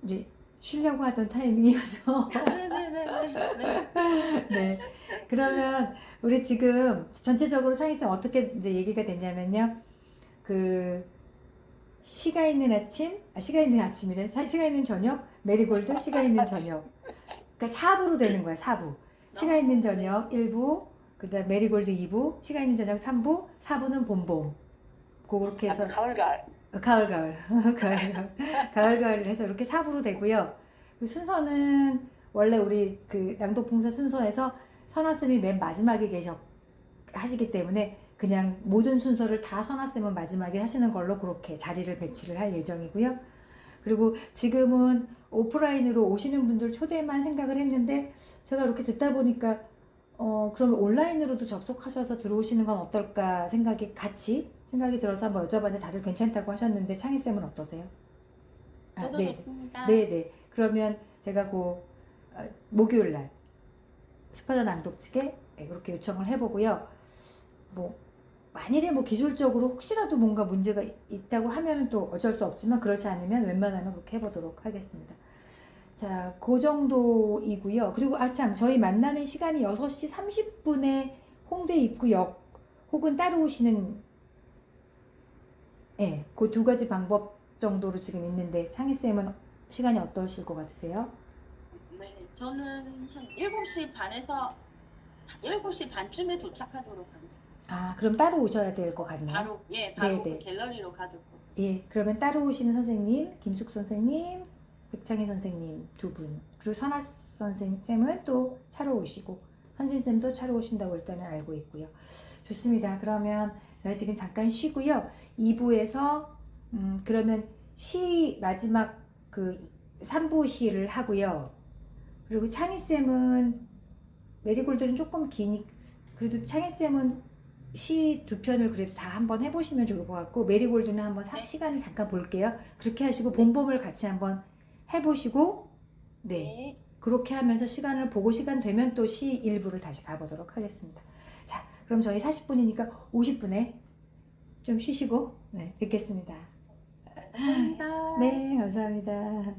이제 쉬려고 하던 타이밍이어서. 네네네네. 네. 그러면 우리 지금 전체적으로 창희쌤 어떻게 이제 얘기가 됐냐면요. 그 시가 있는 아침, 시가 있는 아침이래. 시가 있는 저녁, 메리골드, 시가 있는 저녁. 그러니까 4부로 되는 거야, 4부. 시가 있는 저녁 1부, 그다음 메리골드 2부, 시가 있는 저녁 3부, 4부는 봄봄. 그렇게 해서 가을. 가을 해서 이렇게 4부로 되고요. 그 순서는 원래 우리 그 낭독봉사 순서에서 선아쌤이 맨 마지막에 하시기 때문에 그냥 모든 순서를 다 선아쌤은 마지막에 하시는 걸로 그렇게 자리를 배치를 할 예정이고요. 그리고 지금은 오프라인으로 오시는 분들 초대만 생각을 했는데 제가 이렇게 듣다 보니까 그럼 온라인으로도 접속하셔서 들어오시는 건 어떨까 생각이 들어서 한번 여쭤봤는데 다들 괜찮다고 하셨는데 창희쌤은 어떠세요? 저도 네. 좋습니다. 네네. 그러면 제가 목요일날 슈퍼전 낭독 측에 이렇게 요청을 해보고요. 만일에 기술적으로 혹시라도 뭔가 문제가 있다고 하면 또 어쩔 수 없지만 그렇지 않으면 웬만하면 그렇게 해보도록 하겠습니다. 자, 그 정도이고요. 그리고 참 저희 만나는 시간이 6시 30분에 홍대 입구역 혹은 따로 오시는 그 두 가지 방법 정도로 지금 있는데 창희쌤은 시간이 어떠실 것 같으세요? 네, 저는 한 7시 반에서 7시 반쯤에 도착하도록 하겠습니다. 그럼 따로 오셔야 될 것 같네요. 바로 네, 그 네. 갤러리로 가도록. 예, 그러면 따로 오시는 선생님, 김숙 선생님, 백창희 선생님 두 분, 그리고 선아 선생님은 또 차로 오시고 현진쌤도 차로 오신다고 일단은 알고 있고요. 좋습니다. 그러면 저희 지금 잠깐 쉬고요. 2부에서 그러면 시 마지막 3부 시를 하고요. 그리고 창희쌤은 메리골드는 조금 기니 그래도 창희쌤은 시 2편을 그래도 다 한번 해보시면 좋을 것 같고 메리골드는 한번 시간을 잠깐 볼게요. 그렇게 하시고 봄봄을 같이 한번 해보시고 네. 그렇게 하면서 시간을 보고 시간 되면 또 시 일부를 다시 가보도록 하겠습니다. 자, 그럼 저희 40분이니까 50분에 좀 쉬시고 뵙겠습니다. 감사합니다. 네, 감사합니다.